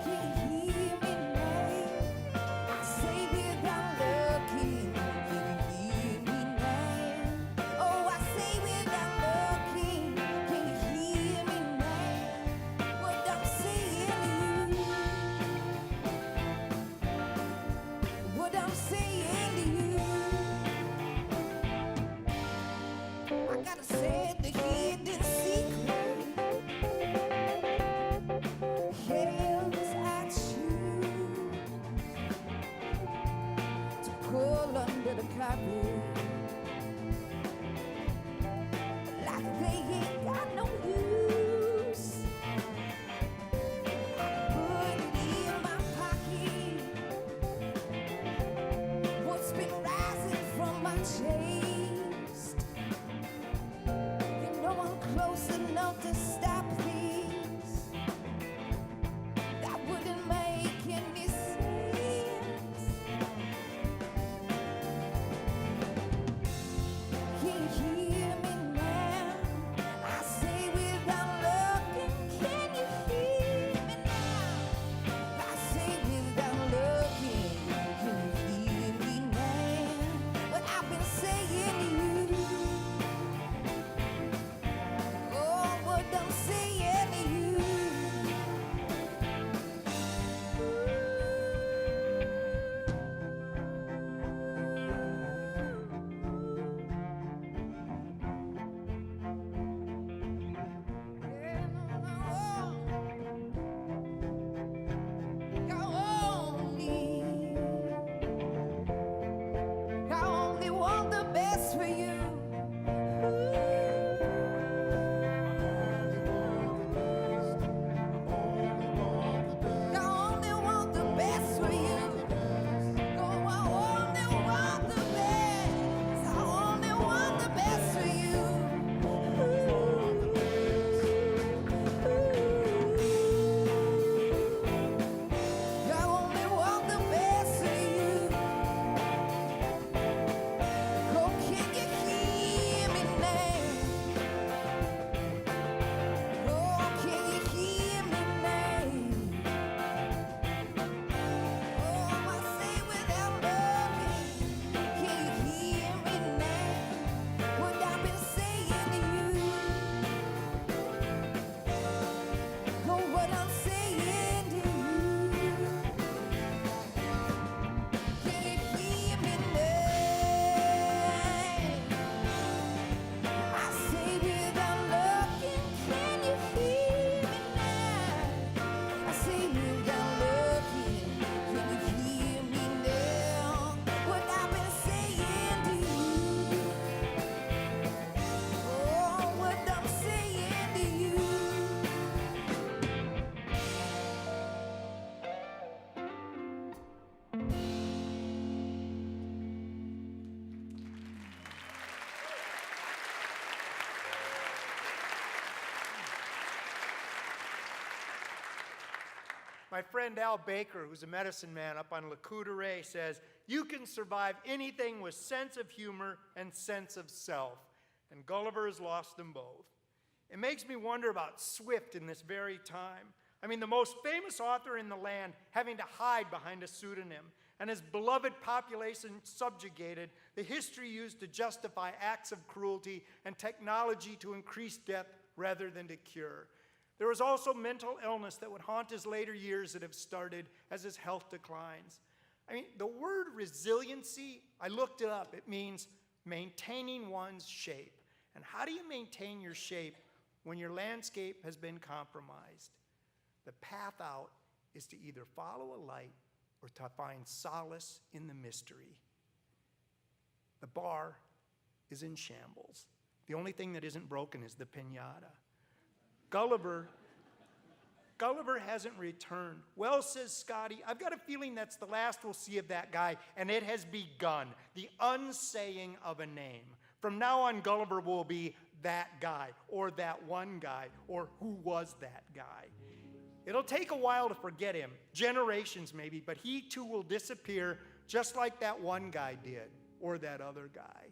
Can you hear me now? I say without looking. Can you hear me now? Oh, I say without looking. Can you hear me now? What I'm saying to you. What I'm saying to you, I gotta say the hidden secret. Hands at you to pull under the carpet like they ain't got no use. I put it in my pocket. What's been rising from my chest? You know I'm close enough to stop this. That wouldn't make any sense. Can you hear me now? I say without looking. Can you hear me now? I say without looking. Can you hear me now? What I've been saying to you. Oh, what I'm My friend Al Baker, who's a medicine man up on Le Coudray, says, you can survive anything with sense of humor and sense of self. And Gulliver has lost them both. It makes me wonder about Swift in this very time. I mean, the most famous author in the land having to hide behind a pseudonym, and his beloved population subjugated, the history used to justify acts of cruelty and technology to increase death rather than to cure. There was also mental illness that would haunt his later years that have started as his health declines. I mean, the word resiliency, I looked it up. It means maintaining one's shape. And how do you maintain your shape when your landscape has been compromised? The path out is to either follow a light or to find solace in the mystery. The bar is in shambles. The only thing that isn't broken is the piñata. Gulliver hasn't returned. Well, says Scotty, I've got a feeling that's the last we'll see of that guy, and it has begun, the unsaying of a name. From now on, Gulliver will be that guy, or that one guy, or who was that guy. It'll take a while to forget him, generations maybe, but he too will disappear just like that one guy did, or that other guy.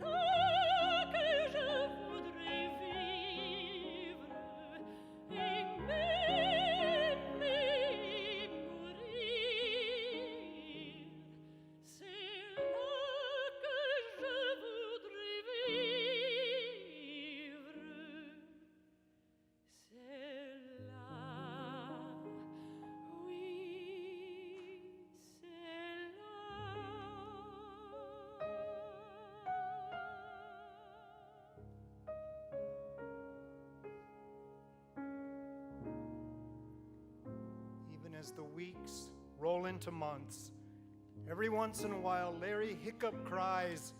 là que je voudrais vivre et m'aimer et mourir. C'est là que je voudrais vivre. C'est là, oui, c'est là. Even as the weeks roll into months, every once in a while, Larry Hiccup cries,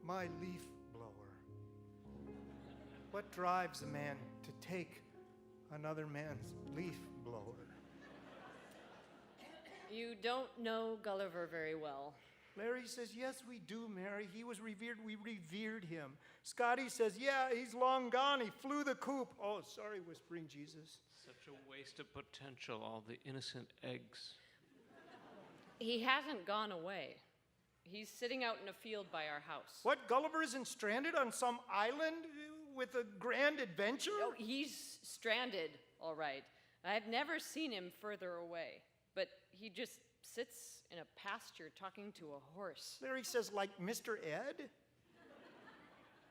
"My leaf blower." What drives a man to take another man's leaf blower? You don't know Gulliver very well. Larry says, "Yes, we do, Mary. He was revered. We revered him." Scotty says, "Yeah, he's long gone. He flew the coop." "Oh, sorry," whispering Jesus. Such a waste of potential, all the innocent eggs. He hasn't gone away. He's sitting out in a field by our house. What, Gulliver isn't stranded on some island with a grand adventure? Oh, he's stranded, all right. I've never seen him further away, but he just sits in a pasture talking to a horse. Larry says, "Like Mr. Ed?"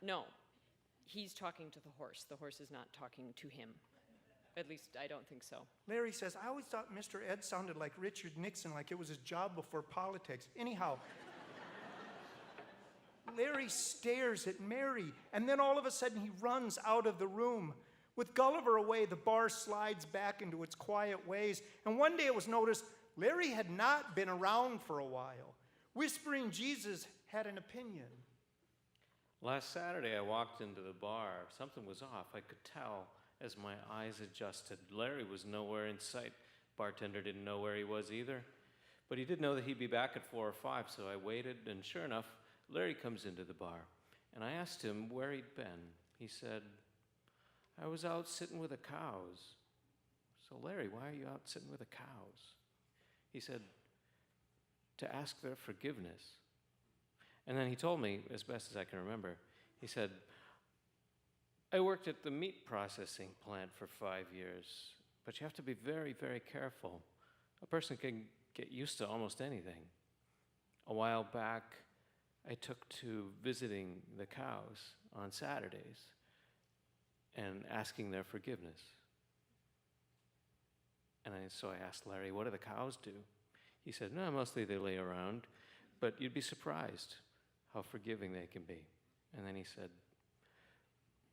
No, he's talking to the horse. The horse is not talking to him. At least, I don't think so. Larry says, "I always thought Mr. Ed sounded like Richard Nixon, like it was his job before politics." Anyhow, Larry stares at Mary, and then all of a sudden he runs out of the room. With Gulliver away, the bar slides back into its quiet ways, and one day it was noticed Larry had not been around for a while. Whispering Jesus had an opinion. Last Saturday, I walked into the bar. Something was off. I could tell as my eyes adjusted. Larry was nowhere in sight. Bartender didn't know where he was either. But he did know that he'd be back at 4 or 5, so I waited, and sure enough, Larry comes into the bar. And I asked him where he'd been. He said, "I was out sitting with the cows." "So, Larry, why are you out sitting with the cows?" He said, "To ask their forgiveness." And then he told me, as best as I can remember, he said, "I worked at the meat processing plant for 5 years, but you have to be very, very careful. A person can get used to almost anything. A while back, I took to visiting the cows on Saturdays and asking their forgiveness." And so I asked Larry, "What do the cows do?" He said, "No, mostly they lay around, but you'd be surprised how forgiving they can be." And then he said,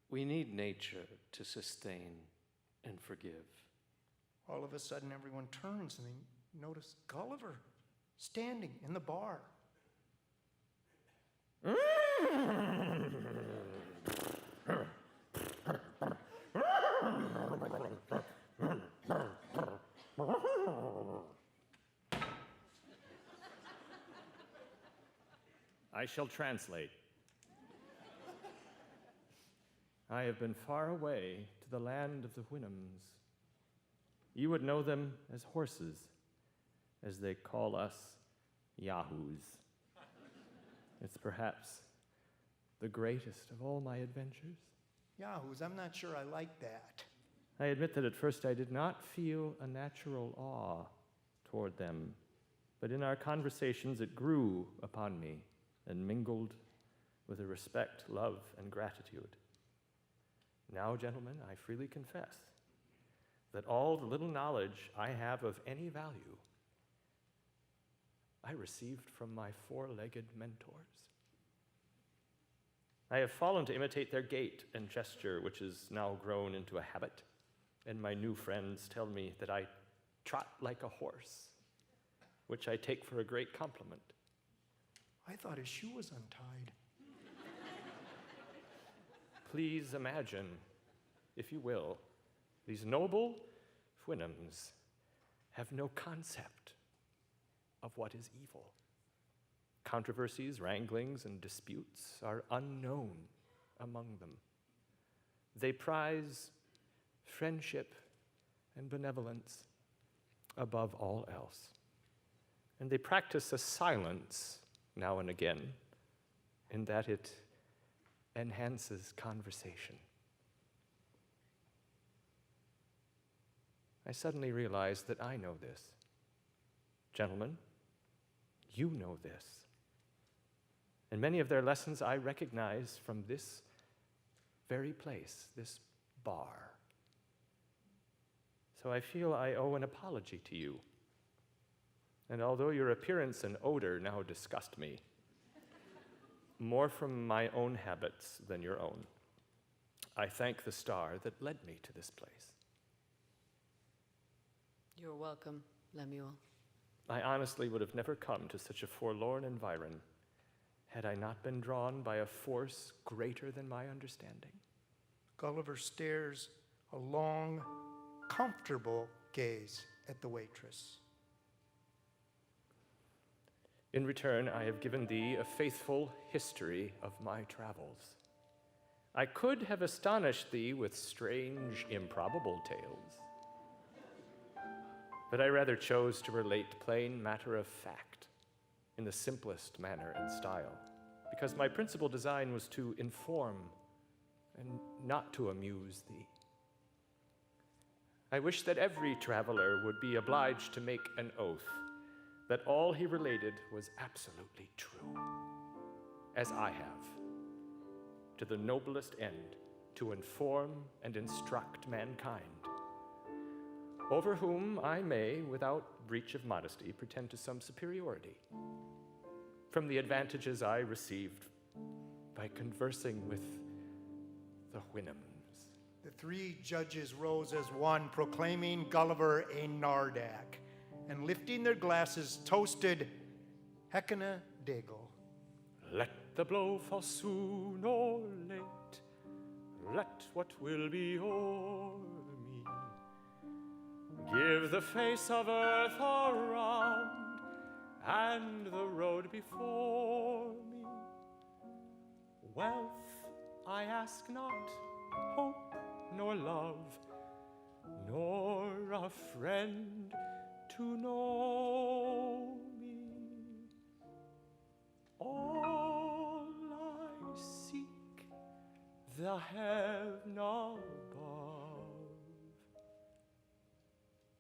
"We need nature to sustain and forgive." All of a sudden, everyone turns and they notice Gulliver standing in the bar. I shall translate. I have been far away to the land of the Houyhnhnms. You would know them as horses, as they call us yahoos. It's perhaps the greatest of all my adventures. Yahoos, I'm not sure I like that. I admit that at first I did not feel a natural awe toward them, but in our conversations it grew upon me and mingled with a respect, love, and gratitude. Now, gentlemen, I freely confess that all the little knowledge I have of any value I received from my four-legged mentors. I have fallen to imitate their gait and gesture, which is now grown into a habit, and my new friends tell me that I trot like a horse, which I take for a great compliment. I thought his shoe was untied. Please imagine, if you will, these noble Houyhnhnms have no concept of what is evil. Controversies, wranglings, and disputes are unknown among them. They prize friendship and benevolence above all else. And they practice a silence now and again, in that it enhances conversation. I suddenly realized that I know this. Gentlemen, you know this. And many of their lessons I recognize from this very place, this bar. So I feel I owe an apology to you. And although your appearance and odor now disgust me, more from my own habits than your own, I thank the star that led me to this place. You're welcome, Lemuel. I honestly would have never come to such a forlorn environ had I not been drawn by a force greater than my understanding. Gulliver stares a long, comfortable gaze at the waitress. In return, I have given thee a faithful history of my travels. I could have astonished thee with strange, improbable tales, but I rather chose to relate plain matter of fact in the simplest manner and style, because my principal design was to inform and not to amuse thee. I wish that every traveler would be obliged to make an oath that all he related was absolutely true, as I have, to the noblest end, to inform and instruct mankind, over whom I may, without breach of modesty, pretend to some superiority, from the advantages I received by conversing with the Houyhnhnms. The three judges rose as one, proclaiming Gulliver a Nardak, and lifting their glasses, toasted Hecana Dago. Let the blow fall soon or late, let what will be o'er me. Give the face of earth around and the road before me. Wealth I ask not, hope nor love, nor a friend to know me. All I seek, the heaven above,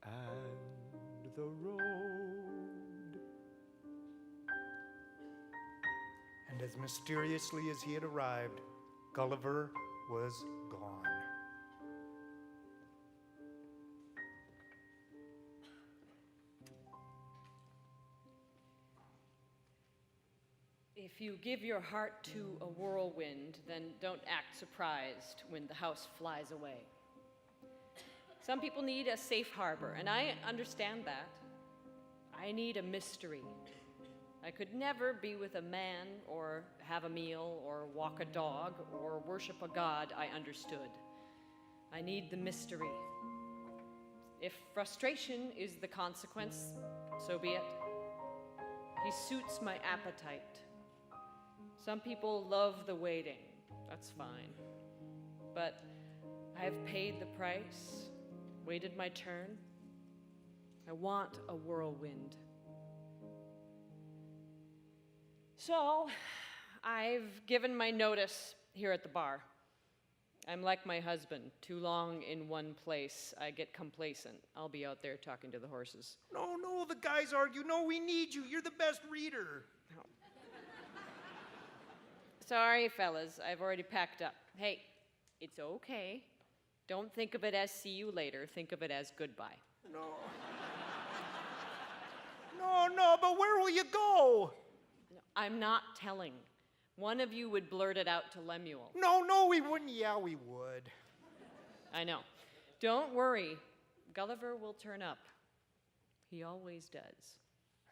and the road. And as mysteriously as he had arrived, Gulliver was gone. If you give your heart to a whirlwind, then don't act surprised when the house flies away. Some people need a safe harbor, and I understand that. I need a mystery. I could never be with a man, or have a meal, or walk a dog, or worship a god I understood. I need the mystery. If frustration is the consequence, so be it. He suits my appetite. Some people love the waiting. That's fine. But I have paid the price, waited my turn. I want a whirlwind. So, I've given my notice here at the bar. I'm like my husband. Too long in one place, I get complacent. I'll be out there talking to the horses. No, the guys argue. No, we need you. You're the best reader. Sorry, fellas, I've already packed up. Hey, it's okay. Don't think of it as see you later. Think of it as goodbye. No, but where will you go? No, I'm not telling. One of you would blurt it out to Lemuel. No, we wouldn't. Yeah, we would. I know. Don't worry. Gulliver will turn up. He always does.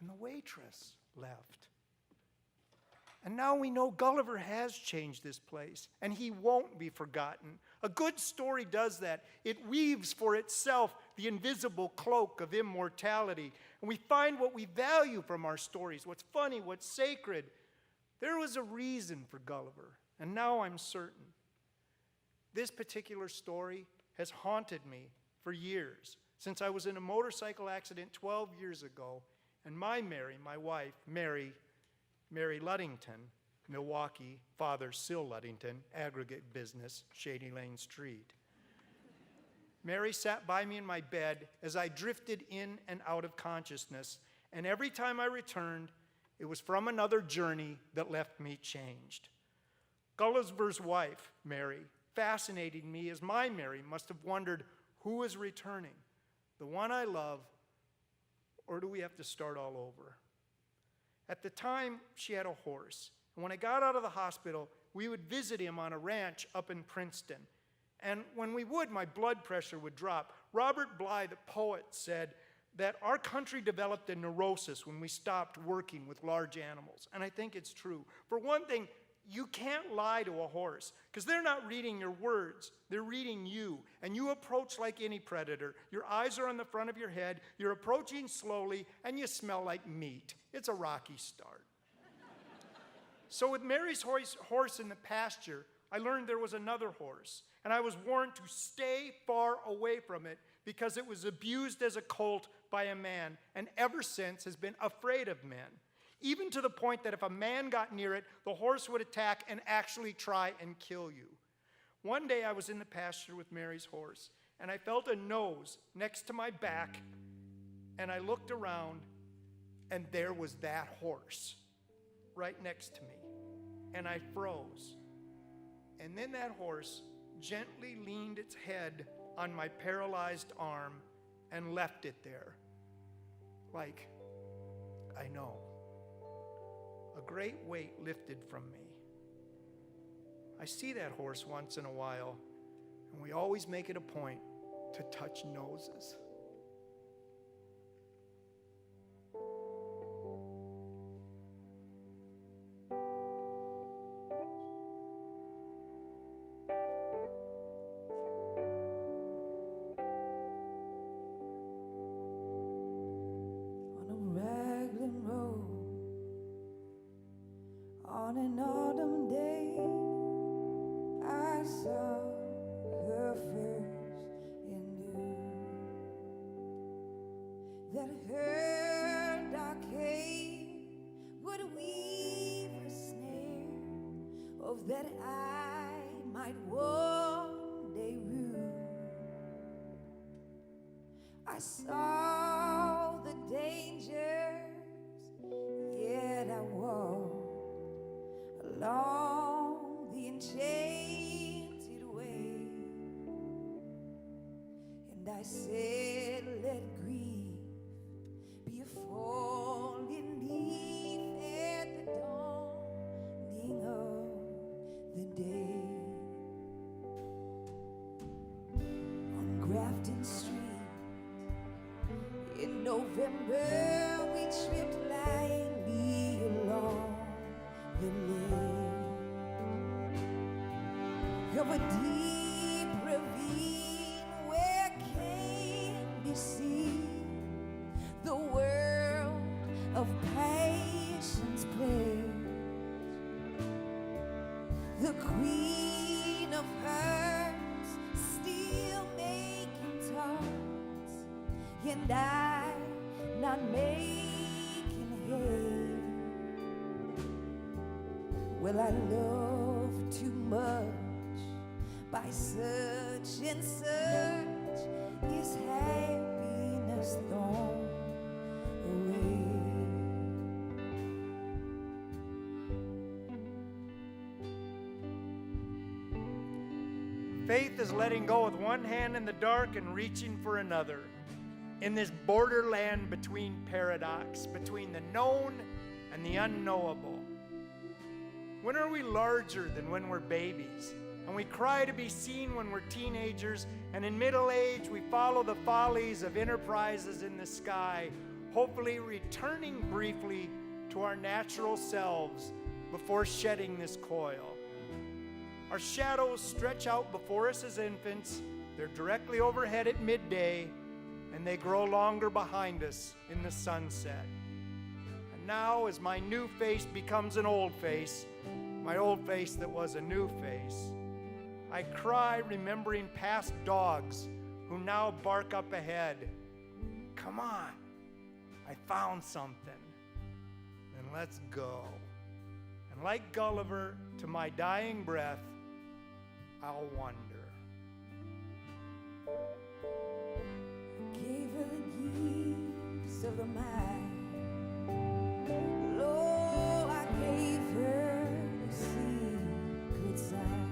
And the waitress left. And now we know Gulliver has changed this place, and he won't be forgotten. A good story does that. It weaves for itself the invisible cloak of immortality, and we find what we value from our stories, what's funny, what's sacred. There was a reason for Gulliver, and now I'm certain. This particular story has haunted me for years, since I was in a motorcycle accident 12 years ago, and my wife, Mary Luddington, Milwaukee, Father Sill Luddington, aggregate business, Shady Lane Street. Mary sat by me in my bed as I drifted in and out of consciousness, and every time I returned, it was from another journey that left me changed. Gulliver's wife, Mary, fascinated me as my Mary must have wondered who is returning, the one I love, or do we have to start all over? At the time, she had a horse, and when I got out of the hospital, we would visit him on a ranch up in Princeton. And when we would, my blood pressure would drop. Robert Bly, the poet, said that our country developed a neurosis when we stopped working with large animals. And I think it's true. For one thing, you can't lie to a horse because they're not reading your words. They're reading you. And you approach like any predator. Your eyes are on the front of your head. You're approaching slowly, and you smell like meat. It's a rocky start. So with Mary's horse in the pasture, I learned there was another horse. And I was warned to stay far away from it because it was abused as a colt by a man, and ever since has been afraid of men. Even to the point that if a man got near it, the horse would attack and actually try and kill you. One day I was in the pasture with Mary's horse, and I felt a nose next to my back, and I looked around, and there was that horse right next to me, and I froze. And then that horse gently leaned its head on my paralyzed arm and left it there. Like, I know. A great weight lifted from me. I see that horse once in a while, and we always make it a point to touch noses. On an autumn day, I saw her first in blue. That her dark hair would weave a snare, of that I might one day rue. I saw the dangers, yet I walked along the enchanted way, and I said, let grief be a falling leaf at the dawning of the day. On Grafton Street in November, we tripped lightly along the lane of a deep ravine where can be seen the world of patience pledge. The queen of hearts still making tarts, and I not making hay. Well, I love too much, by such and such is happiness thrown away. Faith is letting go with one hand in the dark and reaching for another. In this borderland between paradox, between the known and the unknowable. When are we larger than when we're babies? And we cry to be seen when we're teenagers, and in middle age we follow the follies of enterprises in the sky, hopefully returning briefly to our natural selves before shedding this coil. Our shadows stretch out before us as infants, they're directly overhead at midday, and they grow longer behind us in the sunset. And now, as my new face becomes an old face, my old face that was a new face, I cry remembering past dogs who now bark up ahead. Come on, I found something. Then let's go. And like Gulliver, to my dying breath, I'll wonder. Gave her the gifts of the mind. Lord, I gave her the secret sign.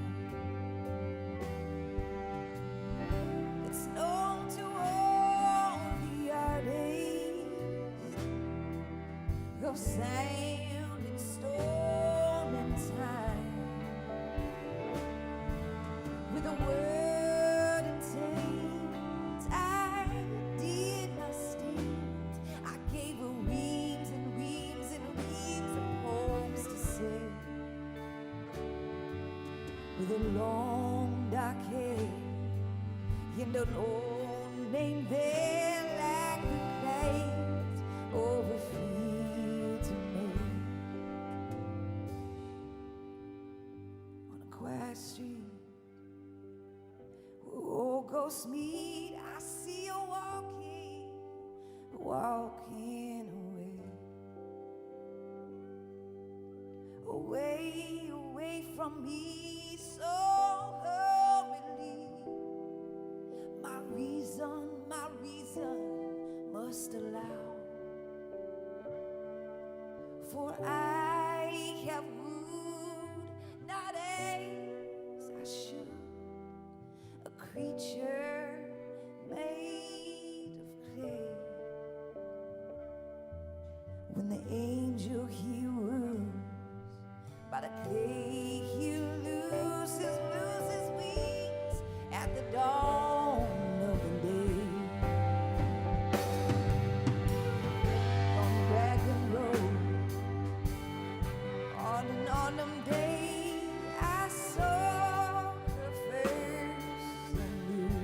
It's known to all the artists of sound and storm and time. With a word intent, I did not stand. I gave her reams and reams and reams of poems to say. With a long dark hair and an old name there like the clouds over fields of May. On a quiet street, oh, ghost meet, I see you walking, walking away, away from me so hurriedly. My reason must allow, for I have wooed not as I should a creature made of clay. When the angel he woos, by the clay he loses wings at the dawn of the day. On Dragon Road, on an autumn day, I saw her first and knew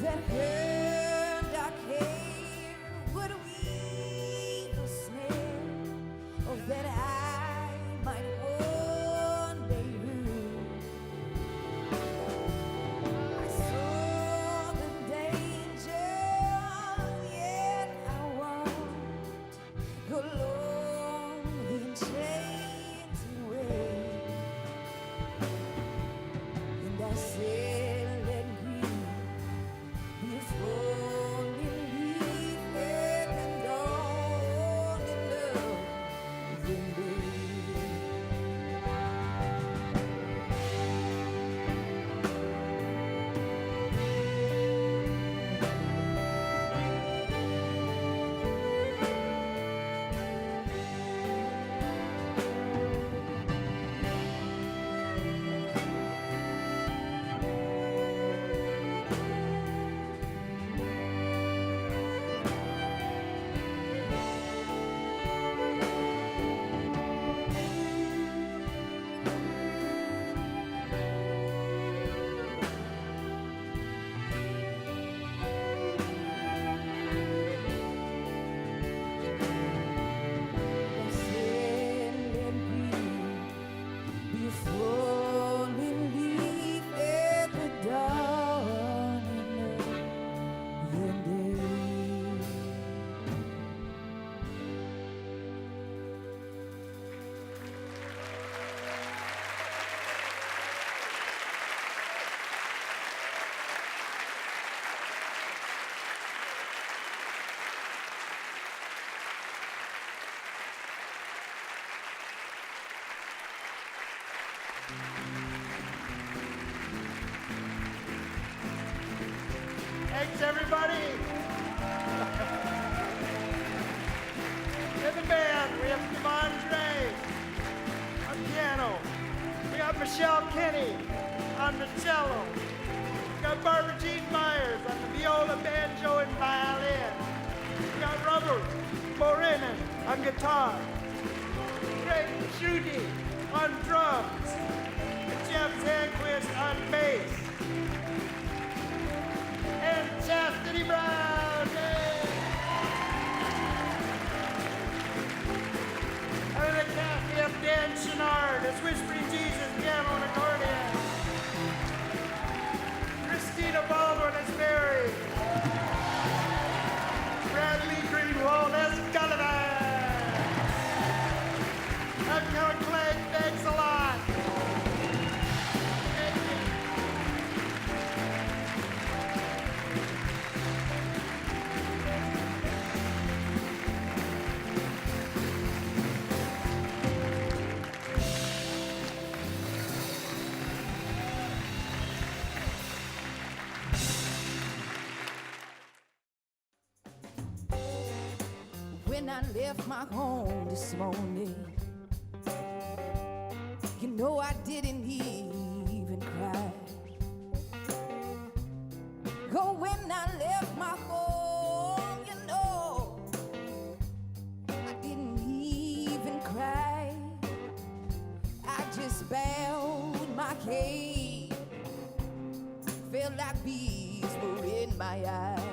that her dark hair would weave a snare, or that I might one day rule. I saw the danger, yet I won't go along the enchanted way. And I said, let me be a falling leaf at the dawn in love the day. Thanks, everybody. In the band, we have Devondre on piano. We got Michelle Kinney on the cello. We got Barbara Jean Myers on the viola, banjo, and violin. We got Robert Borenan on guitar. Greg Schutte on drums. And Jeff Zanquist on bass. And Chastity Brown, yay! Out of the cast, we have Dan Chenard as Whispering Jesus, piano and accordion. Christina Baldwin as Mary. Bradley Greenwald as Gulliver. when I left my home this morning, you know I didn't even cry. Oh, when I left my home, you know I didn't even cry. I just bowed my head, felt like bees were in my eyes.